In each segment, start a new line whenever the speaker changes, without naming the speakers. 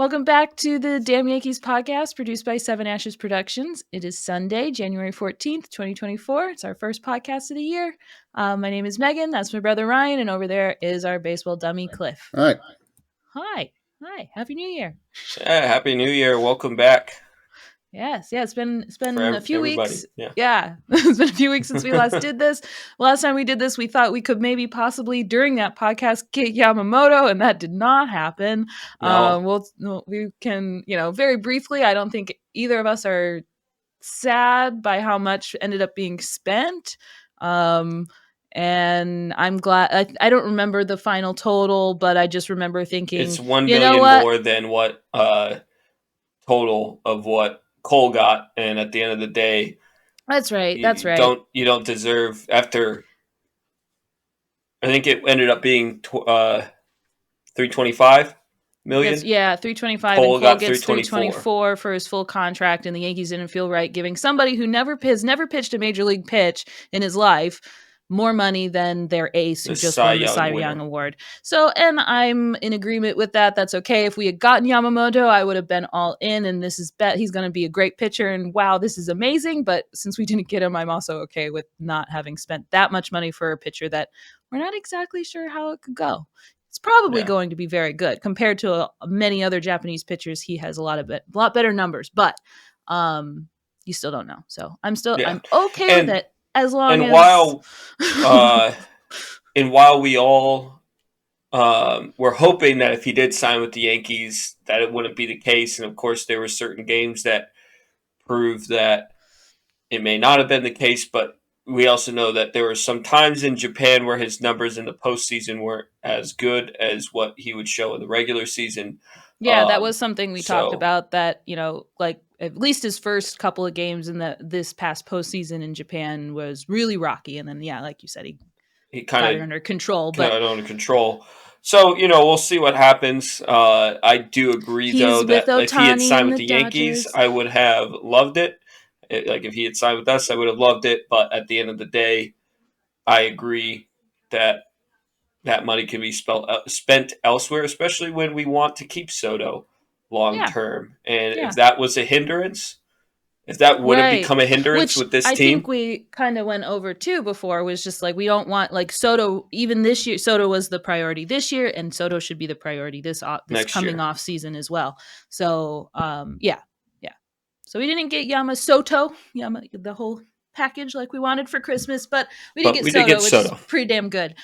Welcome back to the Damn Yankees podcast produced by Seven Ashes Productions. It is Sunday, January 14th, 2024. It's our first podcast of the year. My name is Megan. That's my brother Ryan. And over there is our baseball dummy, Cliff.
Hi.
Hi. Happy New Year.
Yeah, Happy New Year. Welcome back.
Yes. It's been a few
everybody.
weeks.
Yeah.
It's been a few weeks since we last did this. Last time we did this, we thought we could maybe possibly during that podcast get Yamamoto, and that did not happen.
No.
We can, very briefly, I don't think either of us are sad by how much ended up being spent. And I'm glad. I don't remember the final total, but I just remember thinking
it's $1 million more than what total of what Cole got, and at the end of the day,
that's right.
You don't deserve after. I think it ended up being $325 million.
$325. Cole got gets $324 for his full contract, and the Yankees didn't feel right giving somebody who has never pitched a major league pitch in his life more money than their ace who just won the Cy Young Award. So, and I'm in agreement with that. That's okay. If we had gotten Yamamoto, I would have been all in, and he's going to be a great pitcher, and wow, this is amazing. But since we didn't get him, I'm also okay with not having spent that much money for a pitcher that we're not exactly sure how it could go. It's probably going to be very good compared to many other Japanese pitchers. He has a lot better numbers, but you still don't know. So I'm okay with it. As long as
while we all were hoping that if he did sign with the Yankees, that it wouldn't be the case, and of course there were certain games that proved that it may not have been the case. But we also know that there were some times in Japan where his numbers in the postseason weren't as good as what he would show in the regular season.
Yeah, that was something we talked about. That like at least his first couple of games in this past postseason in Japan was really rocky, and then like you said, he got it under control.
So we'll see what happens. I do agree though that if he had signed with the Yankees, I would have loved it. Like if he had signed with us, I would have loved it. But at the end of the day, I agree that money can be spent elsewhere, especially when we want to keep Soto long term. And if that was a hindrance, if that would have become a hindrance with this team. I
think we kind of went over too before, was just like, we don't want like Soto, even this year. Soto was the priority this year, and Soto should be the priority this coming off season as well. So, So we didn't get Yamamoto, the whole package like we wanted for Christmas, but we did get Soto, which is pretty damn good.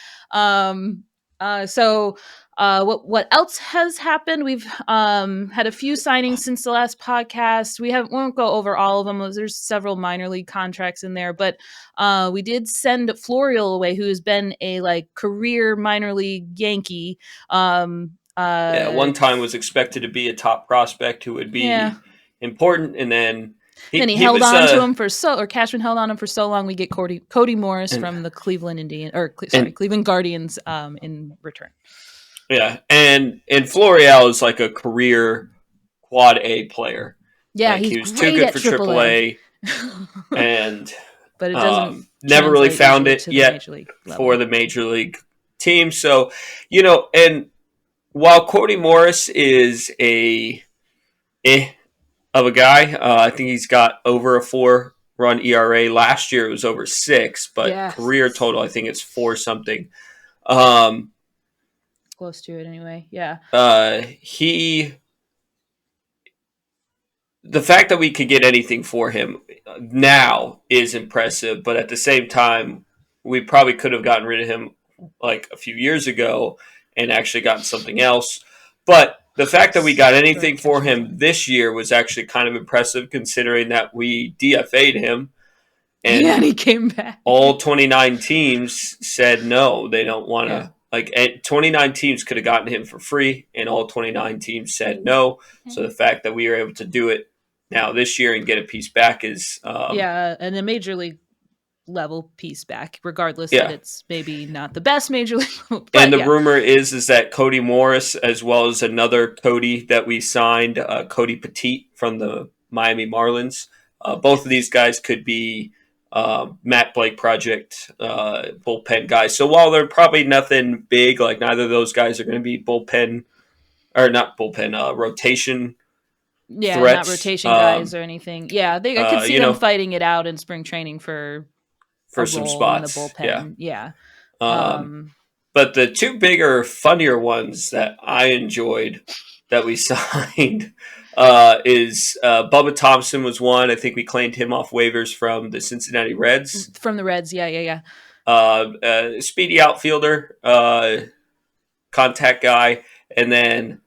What else has happened? We've had a few signings since the last podcast. We won't go over all of them. There's several minor league contracts in there, but we did send Florial away, who has been a career minor league Yankee.
One time was expected to be a top prospect who would be important, and then
he held on to him Cashman held on him for so long. We get Cody Morris from the Cleveland Guardians in return.
Yeah, and Florial is like a career quad A player.
Yeah,
he was too good for AAA, and
but it doesn't
never really found it yet for the major league team. So and while Cody Morris is of a guy, I think he's got over a 4-run ERA. Last year it was over 6, but career total I think it's 4 something.
Close to it anyway. Yeah.
The fact that we could get anything for him now is impressive, but at the same time, we probably could have gotten rid of him like a few years ago and actually gotten something else. But the fact that we got anything for him this year was actually kind of impressive, considering that we DFA'd him.
And he came back.
All 29 teams said no, they don't want to. 29 teams could have gotten him for free, and all 29 teams said no. So the fact that we were able to do it now this year and get a piece back is
and a major league level piece back, regardless that it's maybe not the best major league.
And the rumor is that Cody Morris, as well as another Cody that we signed, Cody Petit from the Miami Marlins, both of these guys could be Matt Blake project bullpen guys. So while they're probably nothing big, like neither of those guys are going to be bullpen or not bullpen, rotation
not
threats.
rotation guys or anything. Yeah, I could see them fighting it out in spring training for
some
role
spots
in the bullpen. Yeah.
But the two bigger, funnier ones that I enjoyed that we signed is Bubba Thompson was one. I think we claimed him off waivers from the Cincinnati Reds.
From the Reds, yeah.
Speedy outfielder, contact guy, and then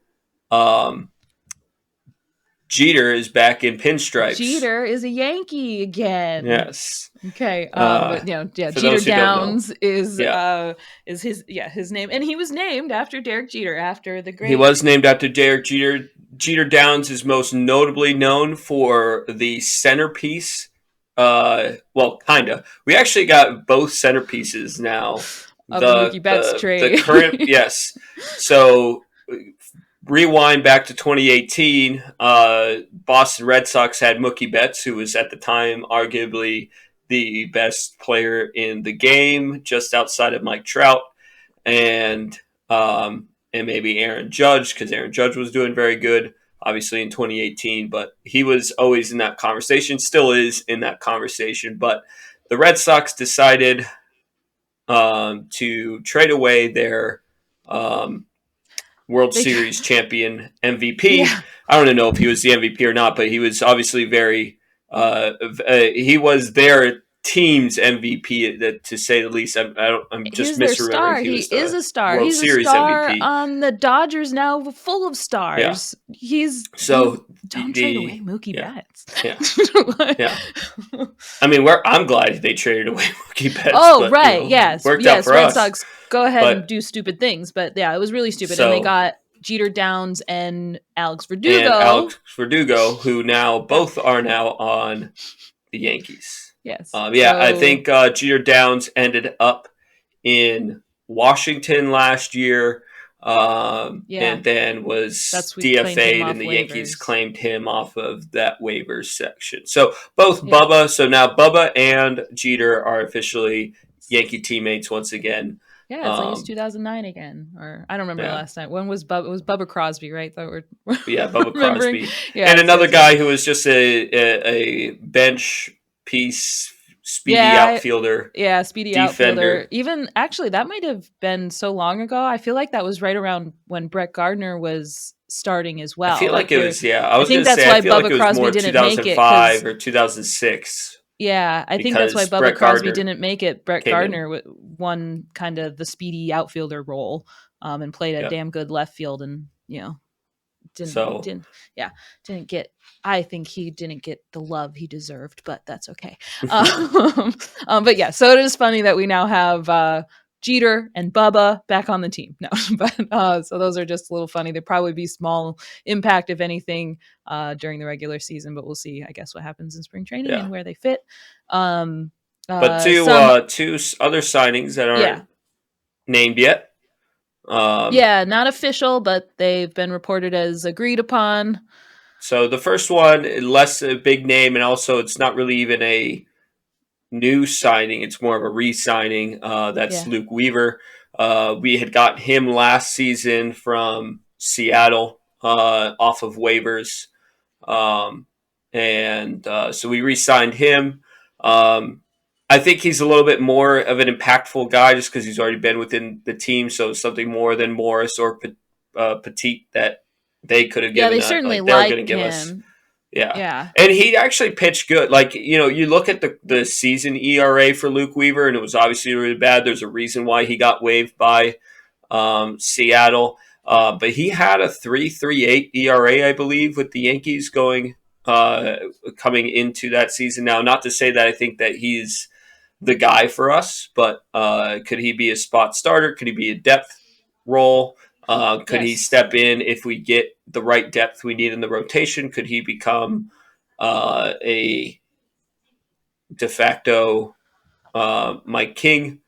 Jeter is back in pinstripes.
Jeter is a Yankee again.
Yes.
Okay. But Jeter Downs is his name, and he was named after Derek Jeter, after the great.
He was named after Derek Jeter. Jeter Downs is most notably known for the centerpiece. Well, kinda. We actually got both centerpieces now.
Of the Mookie Betts trade.
The current, yes. So rewind back to 2018, Boston Red Sox had Mookie Betts, who was at the time arguably the best player in the game, just outside of Mike Trout, and maybe Aaron Judge, because Aaron Judge was doing very good, obviously, in 2018, but he was always in that conversation, still is in that conversation. But the Red Sox decided to trade away their World Series champion MVP. Yeah. I don't know if he was the MVP or not, but he was obviously very he was their team's MVP, to say the least. I'm just misremembering.
He is a star. He's a star MVP on the Dodgers now, full of stars. Yeah. Don't trade away Mookie Betts.
Yeah. I mean, I'm glad they traded away Mookie Betts.
Oh, right. Yes. Worked out for Red Sox go ahead and do stupid things, but yeah, it was really stupid. And they got Jeter Downs and Alex Verdugo.
Who now both are now on the Yankees.
Yes.
I think Jeter Downs ended up in Washington last year, and then was DFA'd, and the Yankees claimed him off of that waivers section. So both Bubba, so now Bubba and Jeter are officially Yankee teammates once again.
Yeah, it's like it's 2009 again, or I don't remember the last time. When was Bubba? It was Bubba Crosby, right?
Bubba Crosby, and another guy who was just a bench piece, speedy outfielder.
Speedy defender. Outfielder. Even actually, that might have been so long ago. I feel like that was right around when Brett Gardner was starting as well.
I feel like it was. I was going to say. I feel like it was more 2005 or 2006.
Yeah, I think that's why Bubba Crosby didn't make it. Brett Gardner won kind of the speedy outfielder role, and played a damn good left field, and didn't get. I think he didn't get the love he deserved, but that's okay. But yeah, so it is funny that we now have Jeter and Bubba back on the team. No, but so those are just a little funny. They'd probably be small impact, if anything, during the regular season, but we'll see, I guess, what happens in spring training and where they fit.
But two other signings that aren't named yet.
Not official, but they've been reported as agreed upon.
So the first one, less a big name, and also it's not really even a new signing. It's more of a re-signing. That's Luke Weaver. We had got him last season from Seattle off of waivers. So we re-signed him. I think he's a little bit more of an impactful guy just because he's already been within the team. So something more than Morris or Petit that they could have given.
Yeah, they certainly liked him.
Yeah. And he actually pitched good. You look at the season ERA for Luke Weaver, and it was obviously really bad. There's a reason why he got waived by Seattle. But he had a 3.38 ERA, I believe, with the Yankees coming into that season. Now, not to say that I think that he's the guy for us, but could he be a spot starter? Could he be a depth role? Could he step in if we get the right depth we need in the rotation? Could he become a de facto Mike King,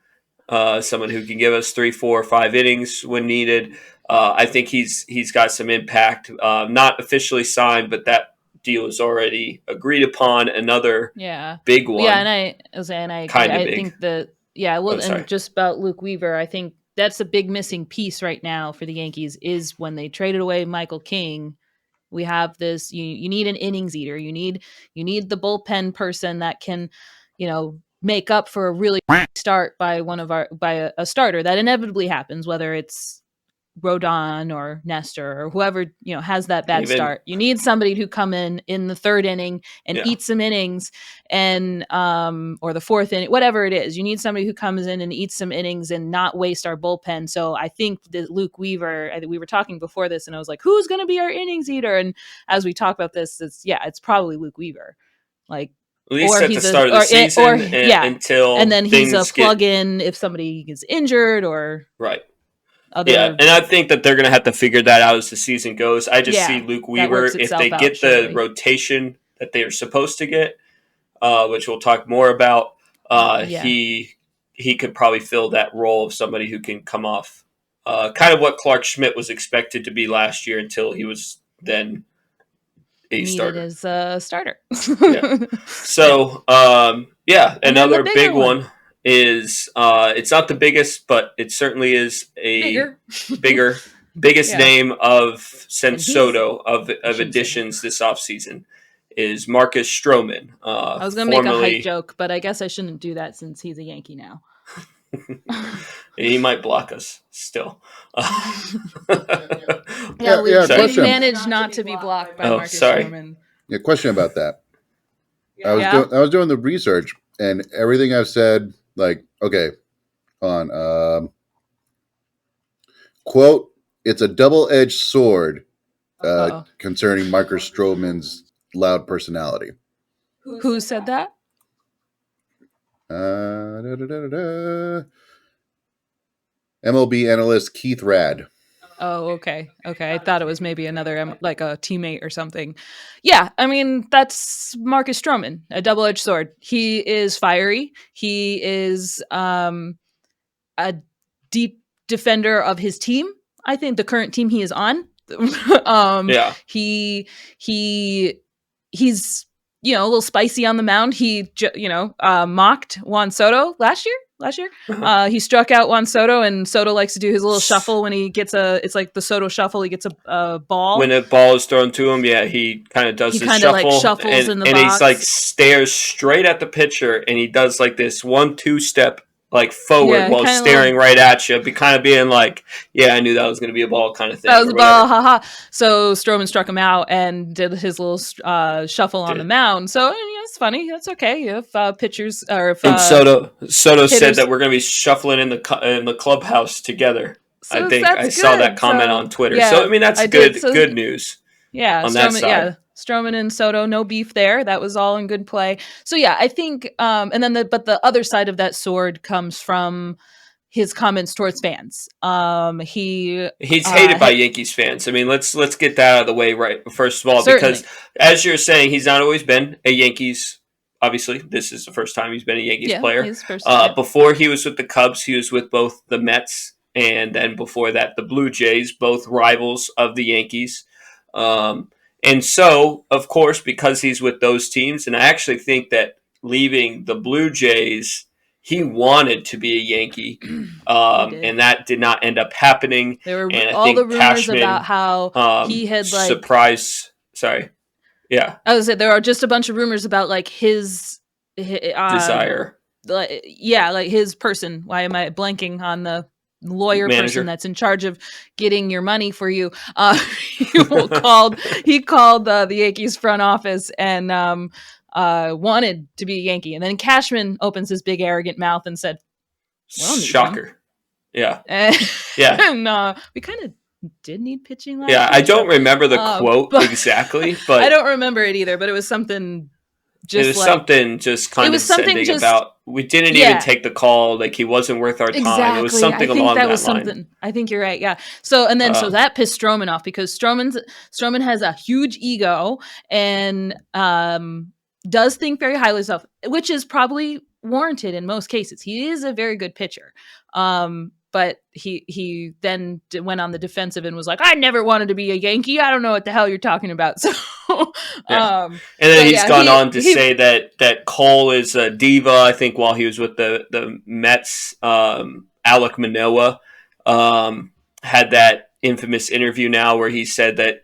someone who can give us 3, 4, 5 innings when needed? I think he's got some impact. Not officially signed, but that deal is already agreed upon. Another big one.
Yeah, and I agree. I think and just about Luke Weaver, I think that's a big missing piece right now for the Yankees is when they traded away Michael King. We have this. You need an innings eater. You need the bullpen person that can, make up for a really start by a starter that inevitably happens, whether it's Rodon or Nestor or whoever, has that bad start. You need somebody to come in the third inning and eat some innings and, or the fourth inning, whatever it is. You need somebody who comes in and eats some innings and not waste our bullpen. So I think that Luke Weaver, we were talking before this and I was like, who's going to be our innings eater? And as we talk about this, it's probably Luke Weaver. Like,
at least at the start of the season until
and then he's a plug-in if somebody gets injured or
right. And I think that they're going to have to figure that out as the season goes. I just see Luke Weaver, if they get the rotation that they are supposed to get, which we'll talk more about, he could probably fill that role of somebody who can come off kind of what Clark Schmidt was expected to be last year until he was then starter.
As a starter.
So, another big one is it's not the biggest, but it certainly is a biggest name since Soto of additions this offseason is Marcus Stroman.
I was going to make a height joke, but I guess I shouldn't do that since he's a Yankee now.
He might block us still.
We managed not to be blocked by Marcus Stroman.
Yeah, question about that. I was doing the research and everything I've said, like, okay, on quote, it's a double-edged sword concerning Marcus Stroman's loud personality.
Who said that?
MLB analyst Keith Rad.
Oh, okay. I thought it was maybe another, like a teammate or something. Yeah, I mean, that's Marcus Stroman, a double-edged sword. He is fiery. He is a deep defender of his team. I think the current team he is on. He's a little spicy on the mound. He mocked Juan Soto last year. He struck out Juan Soto, and Soto likes to do his little shuffle when he gets it's like the Soto shuffle. He gets a ball.
When a ball is thrown to him, he kind of does his shuffle. Like
shuffles in the box.
And he's like stares straight at the pitcher, and he does like this 1-2 step like forward while staring right at you, being like, I knew that was going to be a ball kind of thing.
That was a ball, haha. So Stroman struck him out and did his little shuffle on the mound. So it's funny. That's okay if pitchers or if
Soto said that we're going to be shuffling in the clubhouse together. So I think I saw that comment on Twitter. Yeah, so I mean that's good news.
Yeah,
on that side.
Yeah. Stroman and Soto, no beef there. That was all in good play. So I think, and then the other side of that sword comes from his comments towards fans. He's
hated by Yankees fans. I mean, let's get that out of the way right first of all, because as you're saying, he's not always been a Yankees. Obviously, this is the first time he's been a Yankees player. Before he was with the Cubs, he was with both the Mets and then before that the Blue Jays, both rivals of the Yankees. And so, of course, because he's with those teams, and I actually think that leaving the Blue Jays, he wanted to be a Yankee, and that did not end up happening.
There were all the rumors Cashman, about how he had
surprised. Sorry, I
was there are just a bunch of rumors about like his
desire,
like his person. Why am I blanking on the lawyer
manager
person that's in charge of getting your money for you? He called the Yankees front office and wanted to be a Yankee, and then Cashman opens his big arrogant mouth and said, well,
shocker.
And we kind of did need pitching last year.
I don't remember the quote exactly, but
I don't remember it either, but it was something
something condescending about we didn't even take the call, like he wasn't worth our time. It was something along that line.
I think you're right. Yeah. So that pissed Stroman off because Stroman has a huge ego and does think very highly of himself, which is probably warranted in most cases. He is a very good pitcher. But he then went on the defensive and was like, I never wanted to be a Yankee. I don't know what the hell you're talking about. So,
and then he's gone on to say that Cole is a diva. I think while he was with the Mets, Alek Manoah had that infamous interview now where he said that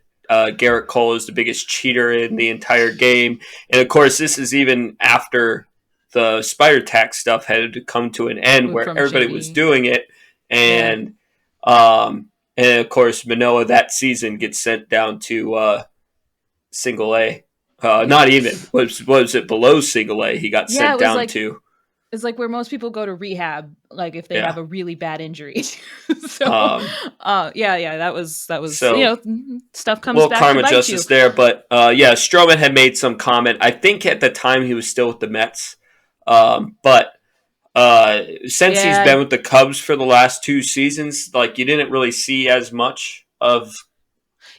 Garrett Cole is the biggest cheater in the entire game. And of course, this is even after the Spider Tack stuff had come to an end where everybody was doing it. And of course, Manoah that season gets sent down to single A. Not even. Was it below single A? He got sent down to.
It's like where most people go to rehab, like if they have a really bad injury. So, that was so, stuff comes back to bite you. Karma justice
there, but Stroman had made some comment. I think at the time he was still with the Mets, but since he's been with the Cubs for the last 2 seasons, like you didn't really see as much of.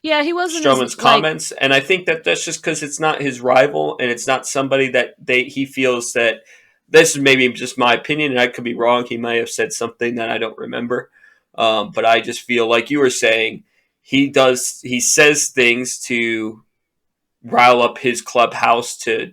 Yeah, he wasn't
Stroman's comments, and I think that's just because it's not his rival, and it's not somebody that he feels that. This is maybe just my opinion, and I could be wrong. He might have said something that I don't remember, but I just feel like you were saying he says things to rile up his clubhouse to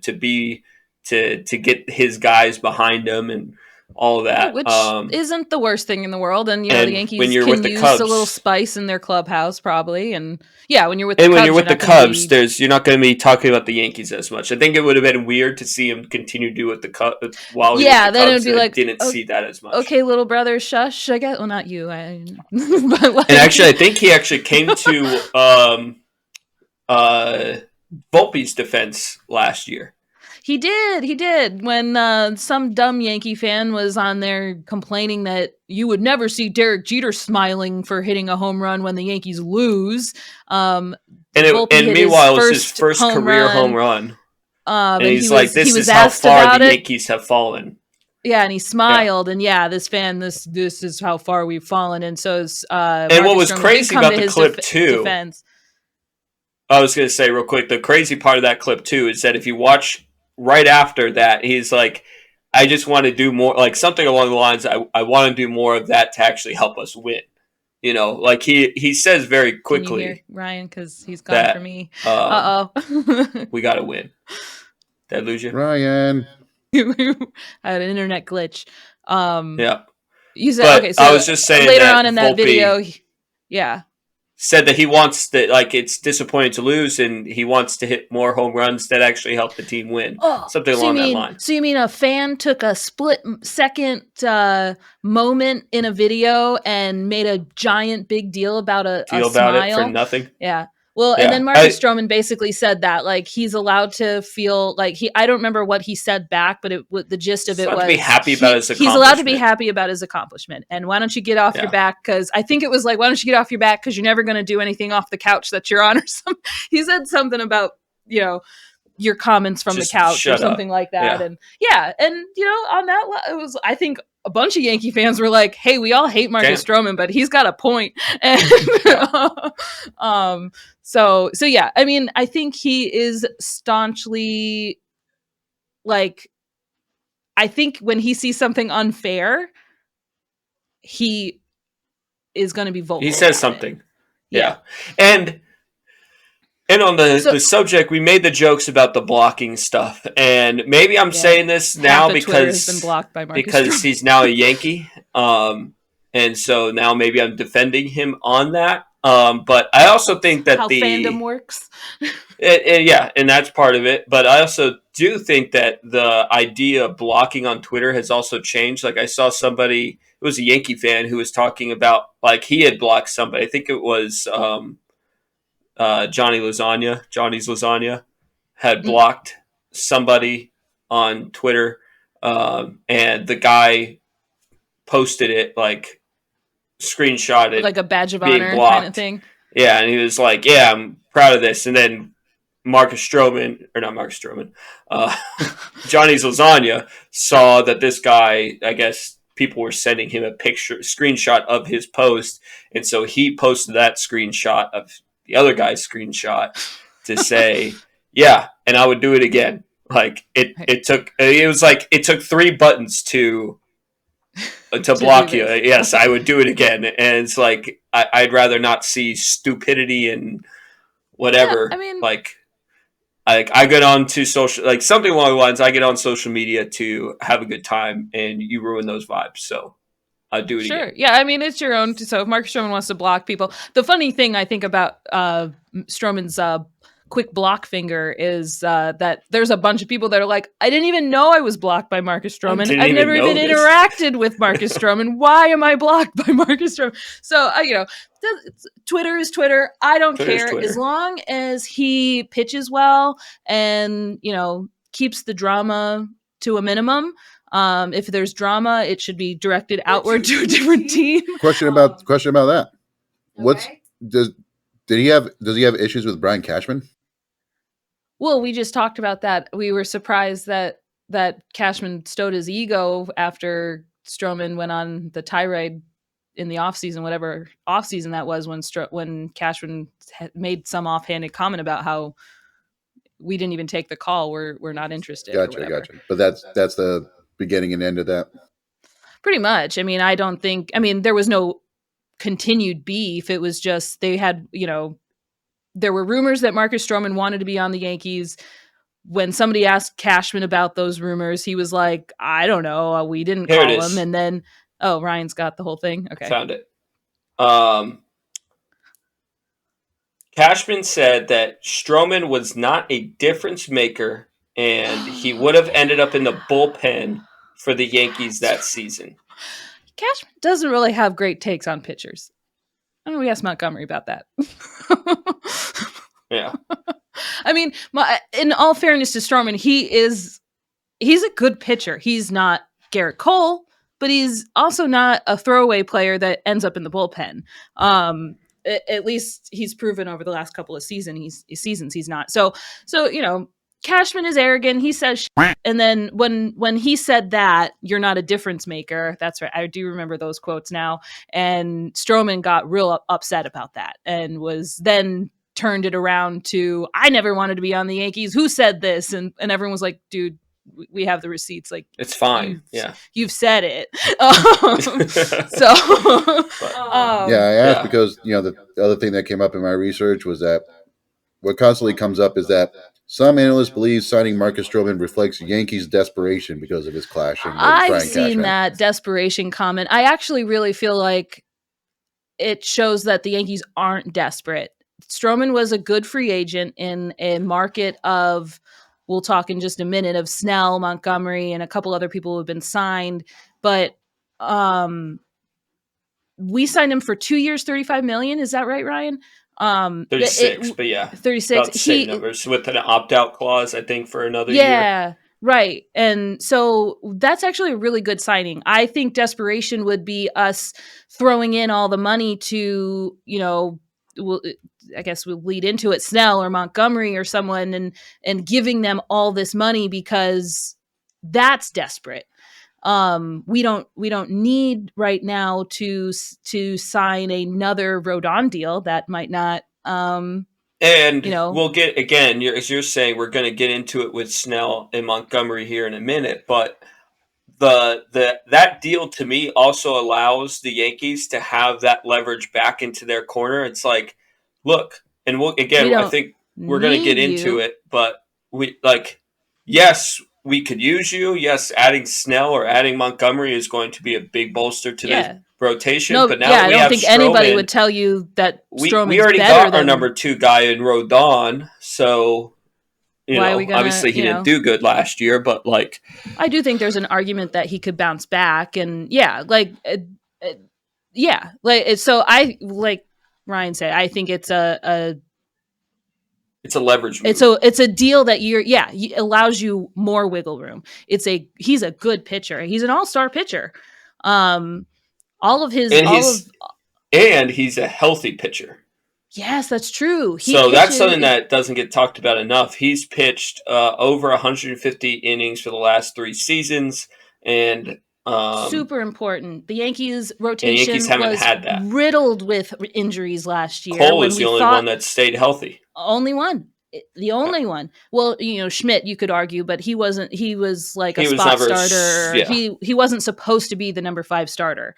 get his guys behind him and all that,
which isn't the worst thing in the world. And the Yankees can use a little spice in their clubhouse, probably. And when you're with the
Cubs, you're not going to be talking about the Yankees as much. I think it would have been weird to see him continue to do with the Cubs while he was with the Cubs. Then it would be like, didn't see that as much.
Okay, little brother, shush. I guess. Well, not you. But
and actually, I think he actually came to Volpe's defense last year.
He did. When some dumb Yankee fan was on there complaining that you would never see Derek Jeter smiling for hitting a home run when the Yankees lose. And
meanwhile, it was his first career home run. And he's like, this is how far the Yankees have fallen.
Yeah, and he smiled, and this is how far we've fallen. And so
and what was crazy about the clip, too, I was going to say real quick, the crazy part of that clip, too, is that if you watch right after that, he's like, I just want to do more, like something along the lines, I want to do more of that to actually help us win. Like he says very quickly.
Can you hear Ryan, because he's gone for me.
We got to win. Did I lose you?
Ryan.
I had an internet glitch. You said,
but
okay, so
I was just saying
later on in that video,
said that he wants to, like, it's disappointing to lose, and he wants to hit more home runs that actually help the team win. Something along that line.
So you mean a fan took a split-second moment in a video and made a giant big deal about a smile?
About it for nothing?
Yeah. Well, and then Marcus Stroman basically said that, like, he's allowed to feel like I don't remember what he said back, but the gist of it was
be happy about his accomplishment.
He's allowed to be happy about his accomplishment. And why don't you get off your back? Because I think it was like, why don't you get off your back? Because you're never going to do anything off the couch that you're on, or something. He said something about, your comments from the couch or something like that. And on that, it was, I think, a bunch of Yankee fans were like, hey, we all hate Marcus Stroman, but he's got a point. And So yeah, I mean, I think he is staunchly, like, I think when he sees something unfair, he is going to be vocal.
He says something. Yeah. And on the subject, we made the jokes about the blocking stuff, and maybe I'm saying this now because
has been blocked by Marcus
because he's now a Yankee, and so now maybe I'm defending him on that. But I also think that
how fandom works.
And that's part of it. But I also do think that the idea of blocking on Twitter has also changed. Like, I saw somebody, it was a Yankee fan, who was talking about, like, he had blocked somebody. I think it was Johnny's Lasagna had blocked somebody on Twitter, and the guy posted it, like, screenshotted,
like a badge of honor kind of thing.
Yeah, and he was like, "Yeah, I'm proud of this." And then Johnny's Lasagna saw that this guy, I guess people were sending him a screenshot of his post, and so he posted that screenshot of the other guy's screenshot to say, "Yeah, and I would do it again." Like it took 3 buttons to block you. Yes, I would do it again. And it's like, I'd rather not see stupidity and whatever.
Yeah, I mean,
like I get on to social, like something along the lines, I get on social media to have a good time, and you ruin those vibes. So I'd do it again.
Yeah, I mean, it's your own. So if Marcus Stroman wants to block people, the funny thing I think about Stroman's quick block finger is that there's a bunch of people that are like, I didn't even know I was blocked by Marcus Stroman. I've never even interacted with Marcus Stroman. Why am I blocked by Marcus Stroman? So, Twitter is Twitter. I don't care as long as he pitches well and, keeps the drama to a minimum. If there's drama, it should be directed outward to a different team.
Question about that. Okay. Does he have issues with Brian Cashman?
Well, we just talked about that. We were surprised that Cashman stowed his ego after Stroman went on the tirade in the offseason, whatever offseason that was, when Cashman made some offhanded comment about how we didn't even take the call. We're not interested.
Gotcha. But that's the beginning and end of that.
Pretty much. I mean, there was no continued beef. It was just they had, there were rumors that Marcus Stroman wanted to be on the Yankees. When somebody asked Cashman about those rumors, he was like, I don't know. We didn't call him. And then, Ryan's got the whole thing. Okay.
Found it. Cashman said that Stroman was not a difference maker and he would have ended up in the bullpen for the Yankees that season.
Cashman doesn't really have great takes on pitchers. I don't know. We asked Montgomery about that.
Yeah.
I mean, in all fairness to Stroman, he's a good pitcher. He's not Garrett Cole, but he's also not a throwaway player that ends up in the bullpen. At least he's proven over the last couple of seasons he's not. So Cashman is arrogant. He says shit. And then when he said that, you're not a difference maker. That's right. I do remember those quotes now. And Stroman got real upset about that and was then turned it around to, I never wanted to be on the Yankees. Who said this? And everyone was like, dude, we have the receipts. Like,
it's fine.
You've said it.
I asked because, the other thing that came up in my research was that what constantly comes up is that some analysts believe signing Marcus Stroman reflects Yankees' desperation because of his clashing with Brian Cashman.
I've seen that desperation comment. I actually really feel like it shows that the Yankees aren't desperate. Stroman was a good free agent in a market of, we'll talk in just a minute, of Snell, Montgomery, and a couple other people who have been signed. But we signed him for 2 years, $35 million. Is that right, Ryan?
36, but yeah,
36.
About the same numbers with an opt-out clause, I think, for another
year.
Yeah,
right. And so that's actually a really good signing. I think desperation would be us throwing in all the money to, I guess we'll lead into it, Snell or Montgomery or someone, and giving them all this money because that's desperate. We don't need right now to sign another Rodon deal that might not.
We'll get, again, as you're saying, we're going to get into it with Snell and Montgomery here in a minute, but that deal to me also allows the Yankees to have that leverage back into their corner. It's like, look, and I think we're going to get into it, but yes, we could use you. Yes, adding Snell or adding Montgomery is going to be a big bolster to the rotation. But now
I don't think anybody would tell you that Stroman's
we already got our number 2 guy in Rodon, so obviously he didn't do good last year, but
I do think there's an argument that he could bounce back, and so I like Ryan said, I think it's a
leverage move.
It's a deal that allows you more wiggle room. He's a good pitcher. He's an all-star pitcher. And
he's a healthy pitcher.
Yes, that's true.
That's something that doesn't get talked about enough. He's pitched over 150 innings for the last 3 seasons, and
super important. The Yankees rotation
haven't had that.
Riddled with injuries last year.
Cole is the only one that stayed healthy.
Only one. The only one. Well, Schmidt, you could argue, but he wasn't. He was like a spot starter. Yeah. He wasn't supposed to be the number 5 starter.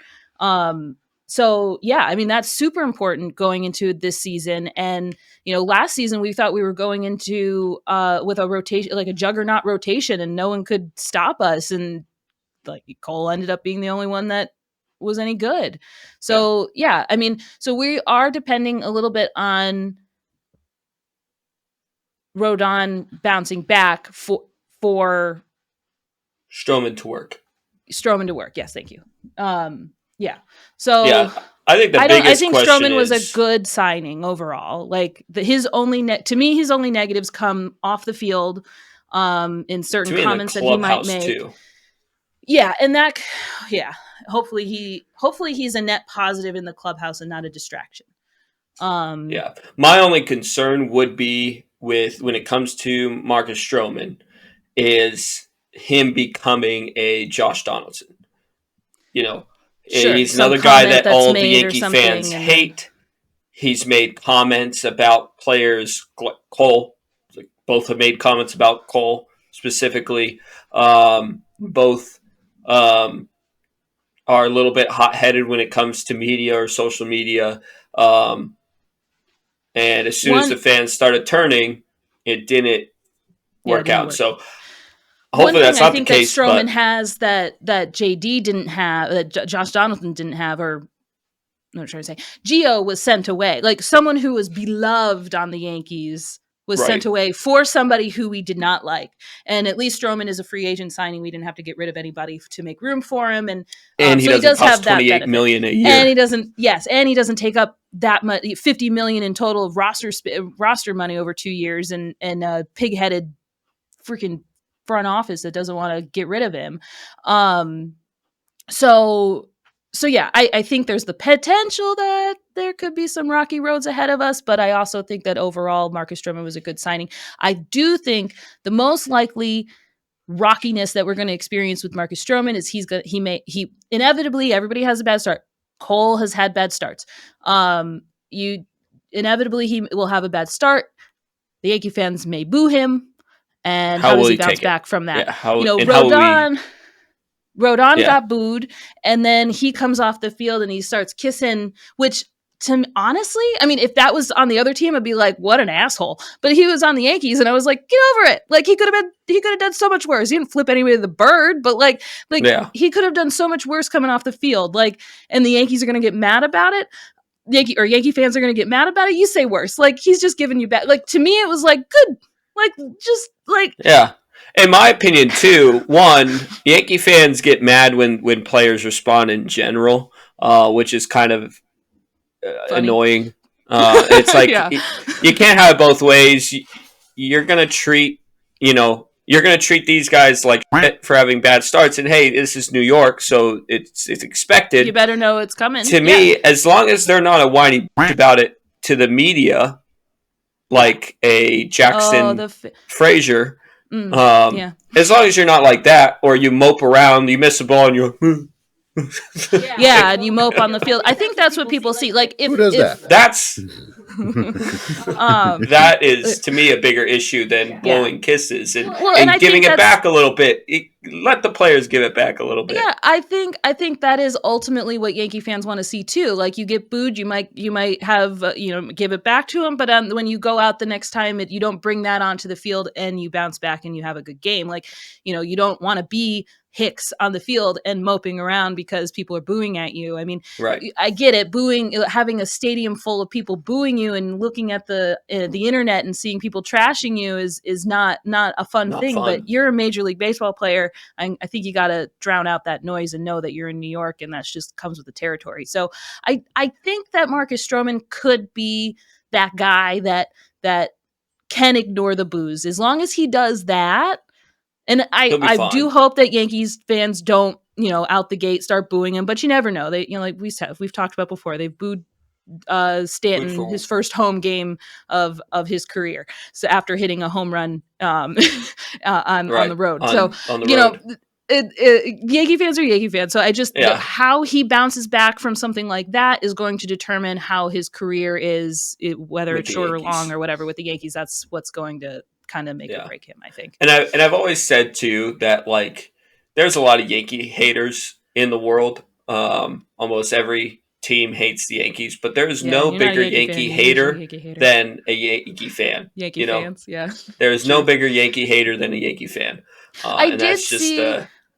So yeah, I mean, that's super important going into this season. And, last season we thought we were going into with a rotation, like a juggernaut rotation, and no one could stop us. And Cole ended up being the only one that any good. So yeah, I mean, so we are depending a little bit on Rodon bouncing back for
Stroman to work.
Yes, thank you. Yeah. So
yeah, I think I think
Stroman was a good signing overall. Like his only negatives come off the field, in certain comments that he might make. Too. Yeah, and that, hopefully he's a net positive in the clubhouse and not a distraction.
Yeah, my only concern would be when it comes to Marcus Stroman is him becoming a Josh Donaldson.
Sure,
he's another guy that all the Yankee fans hate. He's made comments about players. Cole, both have made comments about Cole specifically. Both are a little bit hot-headed when it comes to media or social media. And as soon as the fans started turning, it didn't work out. So hopefully that's not the case.
That Stroman has that JD didn't have, that Josh Donaldson didn't have, or I'm trying to say, Gio was sent away. Like someone who was beloved on the Yankees was sent away for somebody who we did not like. And at least Stroman is a free agent signing. We didn't have to get rid of anybody to make room for him. And
he does have that $28 million a year.
And he doesn't take up that much, $50 million in total of roster money over 2 years, and a pig-headed freaking front office that doesn't want to get rid of him. So yeah, I think there's the potential that there could be some rocky roads ahead of us, but I also think that overall Marcus Stroman was a good signing. I do think the most likely rockiness that we're going to experience with Marcus Stroman is he inevitably, everybody has a bad start. Cole has had bad starts. Inevitably he will have a bad start. The Yankee fans may boo him, and how does he bounce back from that?
Yeah,
Rodon got booed, and then he comes off the field and he starts kissing, which, honestly, I mean, if that was on the other team, I'd be like, what an asshole. But he was on the Yankees, and I was like, get over it. Like, he could have done so much worse. He didn't flip anybody to the bird, but he could have done so much worse coming off the field. Like, and the Yankees are going to get mad about it. Yankee fans are going to get mad about it. You say worse. Like, he's just giving you back. Like, to me, it was like, good. Like, just like,
yeah. In my opinion, too, one, Yankee fans get mad when players respond in general, which is kind of annoying. It's like you can't have it both ways. You're gonna treat these guys like shit for having bad starts. And hey, this is New York, so it's expected.
You better know it's coming.
To me, as long as they're not a whiny about it to the media, like a Jackson Frazier. As long as you're not like that, or you mope around, you miss a ball, and you're
and you mope on the field. I think that's what people see. Like,
who does that?
That's that is to me a bigger issue than blowing kisses and giving it back a little bit. Let the players give it back a little bit.
Yeah, I think that is ultimately what Yankee fans want to see too. Like, you get booed, you might have give it back to them, but when you go out the next time, you don't bring that onto the field and you bounce back and you have a good game. Like, you don't want to be Hicks on the field and moping around because people are booing at you. I mean, I get it. Booing, having a stadium full of people booing you and looking at the internet and seeing people trashing you is not a fun thing. But you're a Major League Baseball player. I think you got to drown out that noise and know that you're in New York, and that just comes with the territory. So I think that Marcus Stroman could be that guy that can ignore the boos. As long as he does that. And I do hope that Yankees fans don't, out the gate start booing him, but you never know. They, like we've talked about before, they've booed Stanton his first home game of his career. So after hitting a home run on the road. Yankee fans are Yankee fans. So I just how he bounces back from something like that is going to determine how his career is, whether it's short or long or whatever with the Yankees. That's what's going to kind of make or break him, I think.
And I've always said too that, like, there's a lot of Yankee haters in the world. Almost every team hates the Yankees, but there's no bigger Yankee hater than a Yankee fan.
Fans, yeah.
There's no bigger Yankee hater than a Yankee fan.
I did see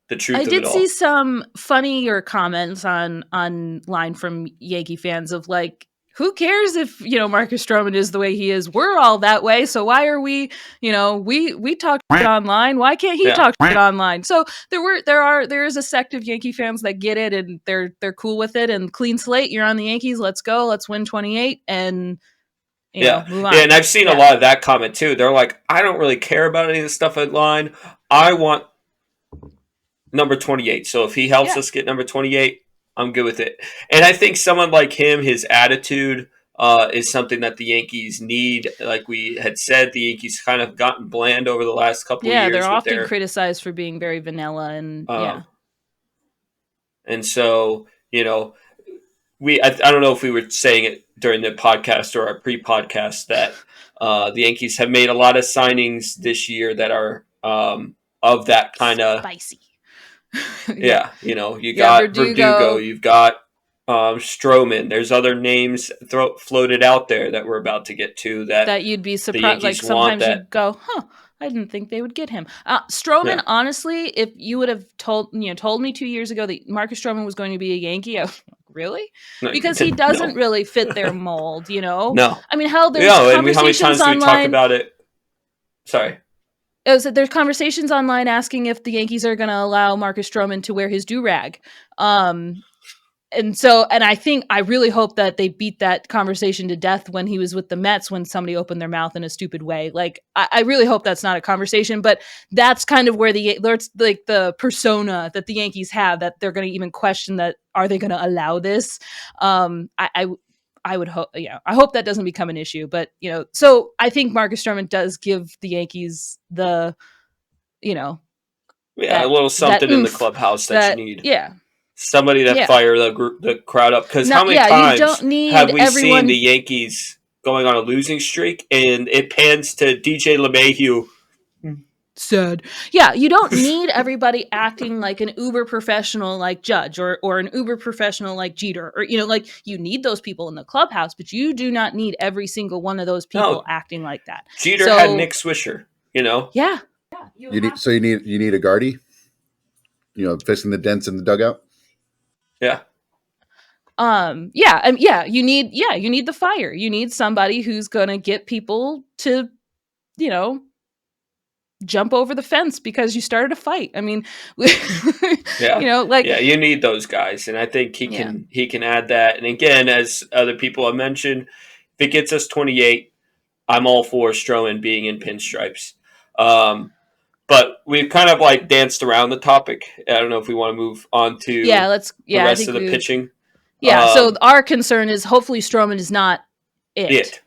the truth of it all.
I did see some funnier comments online from Yankee fans of like, who cares if, Marcus Stroman is the way he is? We're all that way. So why are we, we talk shit online. Why can't he talk shit online? So there is a sect of Yankee fans that get it and they're cool with it, and clean slate. You're on the Yankees. Let's go. Let's win 28 and move on.
Yeah. And I've seen a lot of that comment too. They're like, I don't really care about any of this stuff online. I want number 28. So if he helps us get number 28, I'm good with it. And I think someone like him, his attitude is something that the Yankees need. Like we had said, the Yankees kind of gotten bland over the last couple of years.
Yeah, they're often criticized for being very vanilla and
And so, I don't know if we were saying it during the podcast or our pre-podcast that the Yankees have made a lot of signings this year that are of that kind of
spicy.
Yeah, you got Verdugo, you've got Stroman. There's other names floated out there that we're about to get to that
you'd be surprised. Like sometimes you go, I didn't think they would get him. Stroman, honestly, if you would have told me 2 years ago that Marcus Stroman was going to be a Yankee, I was like, really? Because he doesn't really fit their mold,
No.
I mean, hell, there's conversations
how many times
online.
Do we talk about it? Sorry.
So there's conversations online asking if the Yankees are going to allow Marcus Stroman to wear his do-rag. And I really hope that they beat that conversation to death when he was with the Mets, when somebody opened their mouth in a stupid way. Like, I really hope that's not a conversation, but that's kind of where the persona that the Yankees have, that they're going to even question that, are they going to allow this? I would hope, I hope that doesn't become an issue, but, so I think Marcus Stroman does give the Yankees the,
a little something in the clubhouse that you need.
Yeah.
Somebody that fire the crowd up. Because how many times have we seen the Yankees going on a losing streak and it pans to DJ LeMahieu?
Sad. Yeah, you don't need everybody acting like an uber professional like Judge or an uber professional like Jeter, or you need those people in the clubhouse, but you do not need every single one of those people acting like that.
Jeter had Nick Swisher,
Yeah.
You need a Gardy, fixing the dents in the dugout.
Yeah.
You need the fire. You need somebody who's going to get people to, jump over the fence because you started a fight. I mean,
you need those guys, and I think he can add that. And again, as other people have mentioned, if it gets us 28, I'm all for Stroman being in pinstripes. But we've kind of danced around the topic. I don't know if we want to move on to the rest of the pitching.
Yeah. So our concern is hopefully Stroman is not it.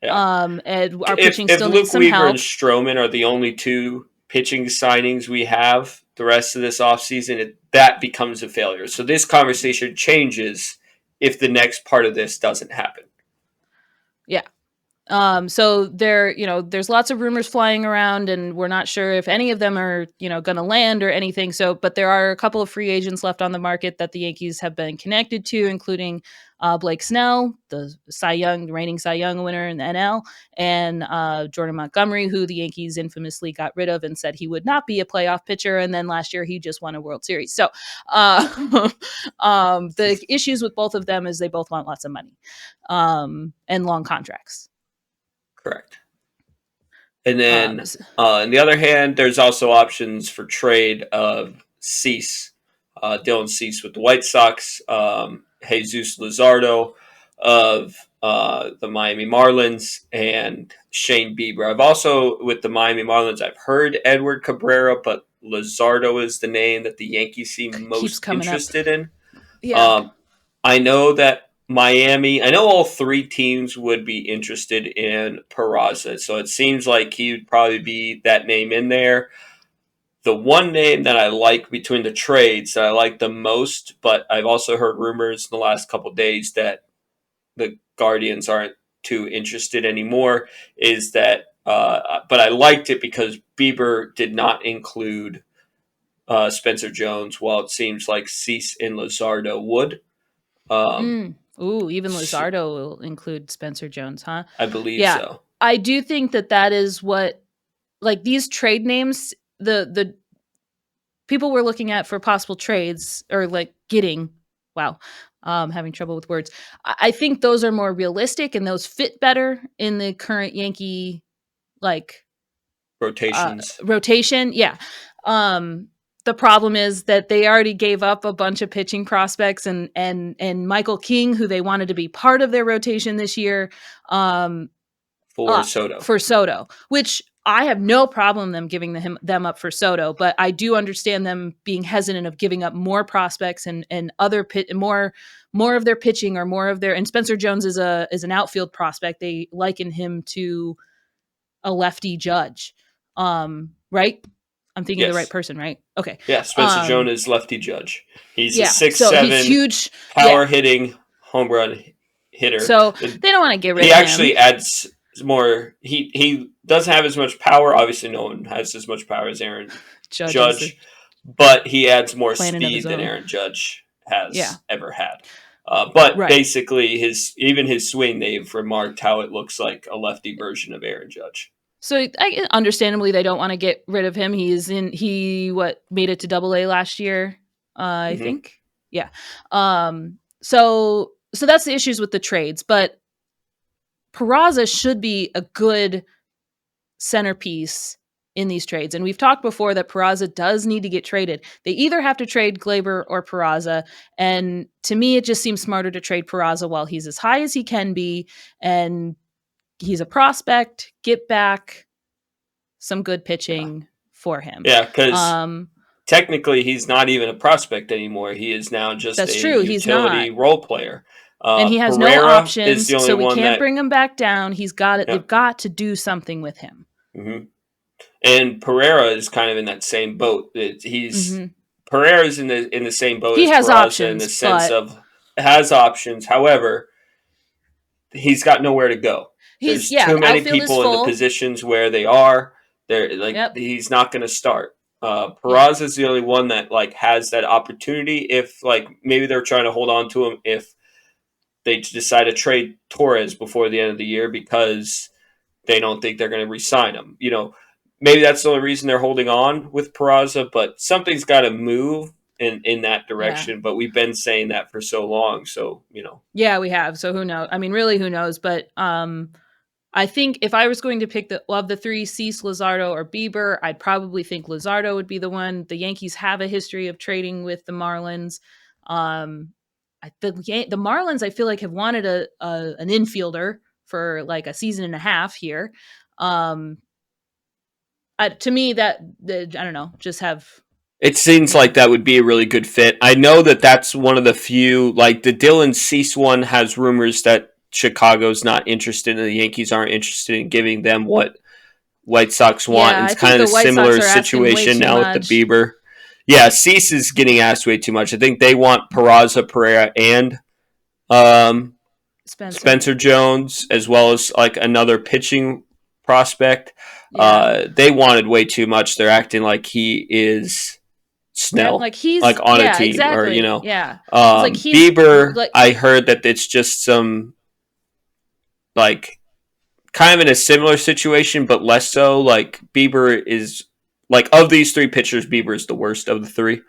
Yeah.
And our pitching still needs some
help. If Luke Weaver and Stroman are the only two pitching signings we have the rest of this offseason, that becomes a failure. So this conversation changes if the next part of this doesn't happen.
Yeah. So there's lots of rumors flying around, and we're not sure if any of them are, going to land or anything. So, but there are a couple of free agents left on the market that the Yankees have been connected to, including Blake Snell, the reigning Cy Young winner in the NL, and Jordan Montgomery, who the Yankees infamously got rid of and said he would not be a playoff pitcher. And then last year he just won a World Series. So the issues with both of them is they both want lots of money and long contracts.
Correct. And then on the other hand, there's also options for trade of Cease, Dylan Cease with the White Sox, Jesus Luzardo of the Miami Marlins, and Shane Bieber. I've also, with the Miami Marlins, I've heard Edward Cabrera, but Luzardo is the name that the Yankees seem most interested in.
Yeah.
I know that I know all three teams would be interested in Peraza, so it seems like he would probably be that name in there. The one name that I like between the trades that I like the most, but I've also heard rumors in the last couple of days that the Guardians aren't too interested anymore, is that, but I liked it because Bieber did not include Spencer Jones, while it seems like Cease and Luzardo would.
Even Luzardo will include Spencer Jones, huh?
I believe so.
I do think that is what, these trade names, the people were looking at for possible trades or like getting, having trouble with words. I think those are more realistic and those fit better in the current Yankee rotation. Yeah. The problem is that they already gave up a bunch of pitching prospects and Michael King, who they wanted to be part of their rotation this year,
for
Soto, which I have no problem them giving them up for Soto, but I do understand them being hesitant of giving up more prospects and other more of their pitching or more of their. And Spencer Jones is an outfield prospect. They liken him to a lefty Judge, right? I'm thinking of the right person, right? Okay.
Yeah, Spencer Jones is lefty Judge. He's a 6'7", he's huge, power hitting home run hitter.
So they don't want to get rid of him.
He actually adds more. He doesn't have as much power. Obviously, no one has as much power as Aaron Judge, but he adds more speed than Aaron Judge has ever had. But basically, his swing, they've remarked how it looks like a lefty version of Aaron Judge.
So understandably, they don't want to get rid of him. He made it to Double-A last year, I think. Yeah. So that's the issues with the trades, but Peraza should be a good centerpiece in these trades. And we've talked before that Peraza does need to get traded. They either have to trade Gleyber or Peraza. And to me, it just seems smarter to trade Peraza while he's as high as he can be. And he's a prospect, get back some good pitching for him.
Yeah, because technically he's not even a prospect anymore. He is now just utility role player.
And he has Pereira no options, so we can't bring him back down. He's got it. They've got to do something with him.
Mm-hmm. And Pereira is kind of in that same boat. Pereira's in the same boat.
He has
Peraza
options
in the sense of has options. However, he's got nowhere to go. There's too many people in the positions where they are. He's not going to start. Peraza is the only one that has that opportunity. If maybe they're trying to hold on to him if they decide to trade Torres before the end of the year because they don't think they're going to re-sign him. Maybe that's the only reason they're holding on with Peraza, but something's got to move in that direction. Yeah. But we've been saying that for so long. So,
Yeah, we have. So who knows? I mean, really, who knows? But I think if I was going to pick of the three, Cease, Luzardo, or Bieber, I'd probably think Luzardo would be the one. The Yankees have a history of trading with the Marlins. The Marlins, I feel like, have wanted an infielder for a season and a half here. To me, that I don't know, just have.
It seems like that would be a really good fit. I know that's one of the few. The Dylan Cease one has rumors that Chicago's not interested, and the Yankees aren't interested in giving them what White Sox want.
Yeah,
it's kind of a similar situation now with the Bieber. Yeah, Cease is getting asked way too much. I think they want Peraza, Pereira, and Spencer Jones, as well as another pitching prospect. Yeah. They wanted way too much. They're acting like he is Snell,
he's
on a team,
exactly.
or
Yeah,
Bieber. I heard that it's just some kind of in a similar situation, but less so. Bieber is. Of these three pitchers, Bieber is the worst of the three.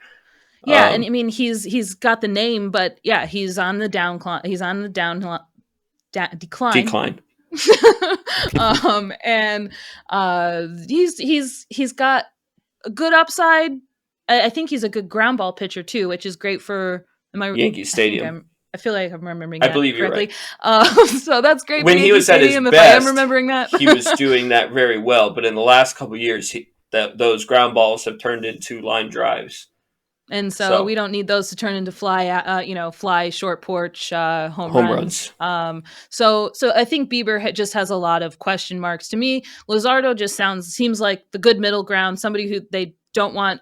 Yeah, and I mean he's got the name, but yeah, he's on the decline.
Decline.
And he's got a good upside. I think he's a good ground ball pitcher too, which is great for
Yankees Stadium.
I feel like I'm remembering.
I believe correctly.
You're right. So that's great.
When he was at his best,
I am remembering that.
He was doing that very well. But in the last couple of years, those ground balls have turned into line drives.
And so we don't need those to turn into fly short porch home runs. So I think Bieber just has a lot of question marks. To me, Luzardo just seems like the good middle ground, somebody who they don't want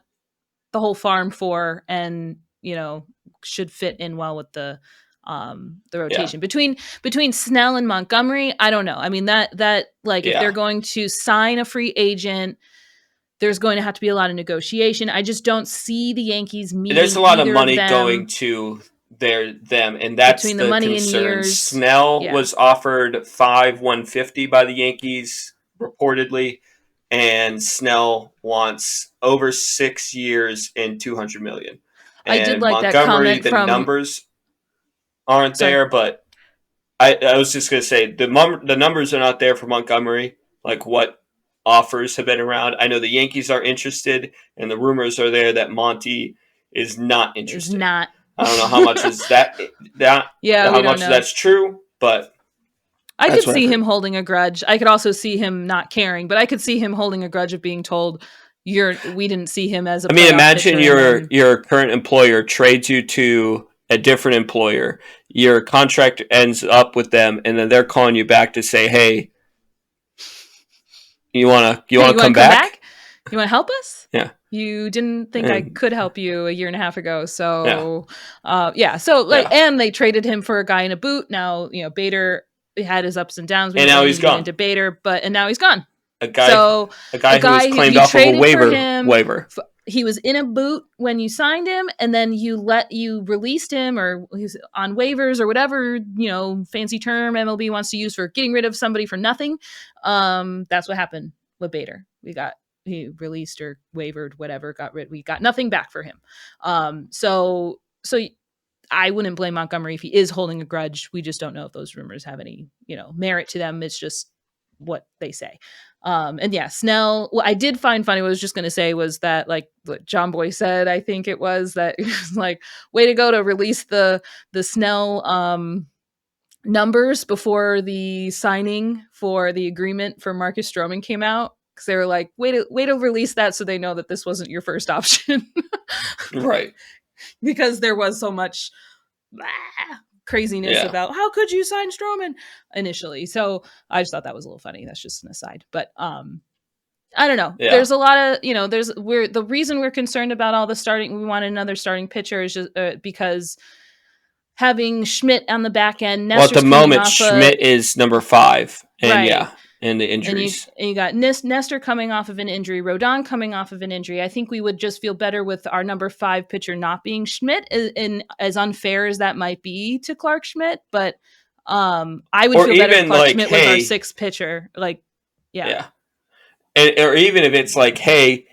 the whole farm for, and should fit in well with the rotation. Yeah. Between Snell and Montgomery, I don't know. I mean that if they're going to sign a free agent, there's going to have to be a lot of negotiation. I just don't see the Yankees meeting.
There's a lot of money going to them, and that's between the money concern. And years. Snell was offered $5,150 by the Yankees reportedly, and Snell wants over 6 years and $200 million. And
I did like
Montgomery,
that comment
the numbers aren't there, but I was just going to say the numbers are not there for Montgomery, like what offers have been around. I know the Yankees are interested, and the rumors are there that Monty is not interested. I don't know how much is that.
Yeah,
how much that's true, but
I could see him holding a grudge. I could also see him not caring, but I could see him holding a grudge of being told we didn't see him as a. I mean,
imagine your current employer trades you to a different employer. Your contract ends up with them, and then they're calling you back to say, "Hey, you want to come back?
You want to help us?
Yeah.
You didn't think I could help you a year and a half ago, so and they traded him for a guy in a boot. Now Bader had his ups and downs.
And now he's gone.
Into Bader, and now he's gone.
A guy who was claimed off of a waiver.
He was in a boot when you signed him, and then you released him, or he's on waivers or whatever fancy term MLB wants to use for getting rid of somebody for nothing. That's what happened with Bader. He released or wavered, whatever. We got nothing back for him. So I wouldn't blame Montgomery if he is holding a grudge. We just don't know if those rumors have any merit to them. It's just what they say. And yeah, Snell, what I did find funny, what I was just going to say was that, like what John Boy said, I think it was that it was like, way to go to release the Snell numbers before the signing for the agreement for Marcus Stroman came out. Because they were like, way to release that so they know that this wasn't your first option.
Right.
Because there was so much craziness about how could you sign Stroman initially. So I just thought that was a little funny. That's just an aside. But I don't know. Yeah. There's a lot of, the reason we're concerned about all the starting, we want another starting pitcher is just because having Schmidt on the back end.
Well, at the moment, Schmidt is number 5. And and the injuries.
And you got Nestor coming off of an injury, Rodon coming off of an injury. I think we would just feel better with our number 5 pitcher not being Schmidt, and as unfair as that might be to Clark Schmidt. But I would feel better if Clark Schmidt was our 6th pitcher. Yeah.
Or even if it's like, hey,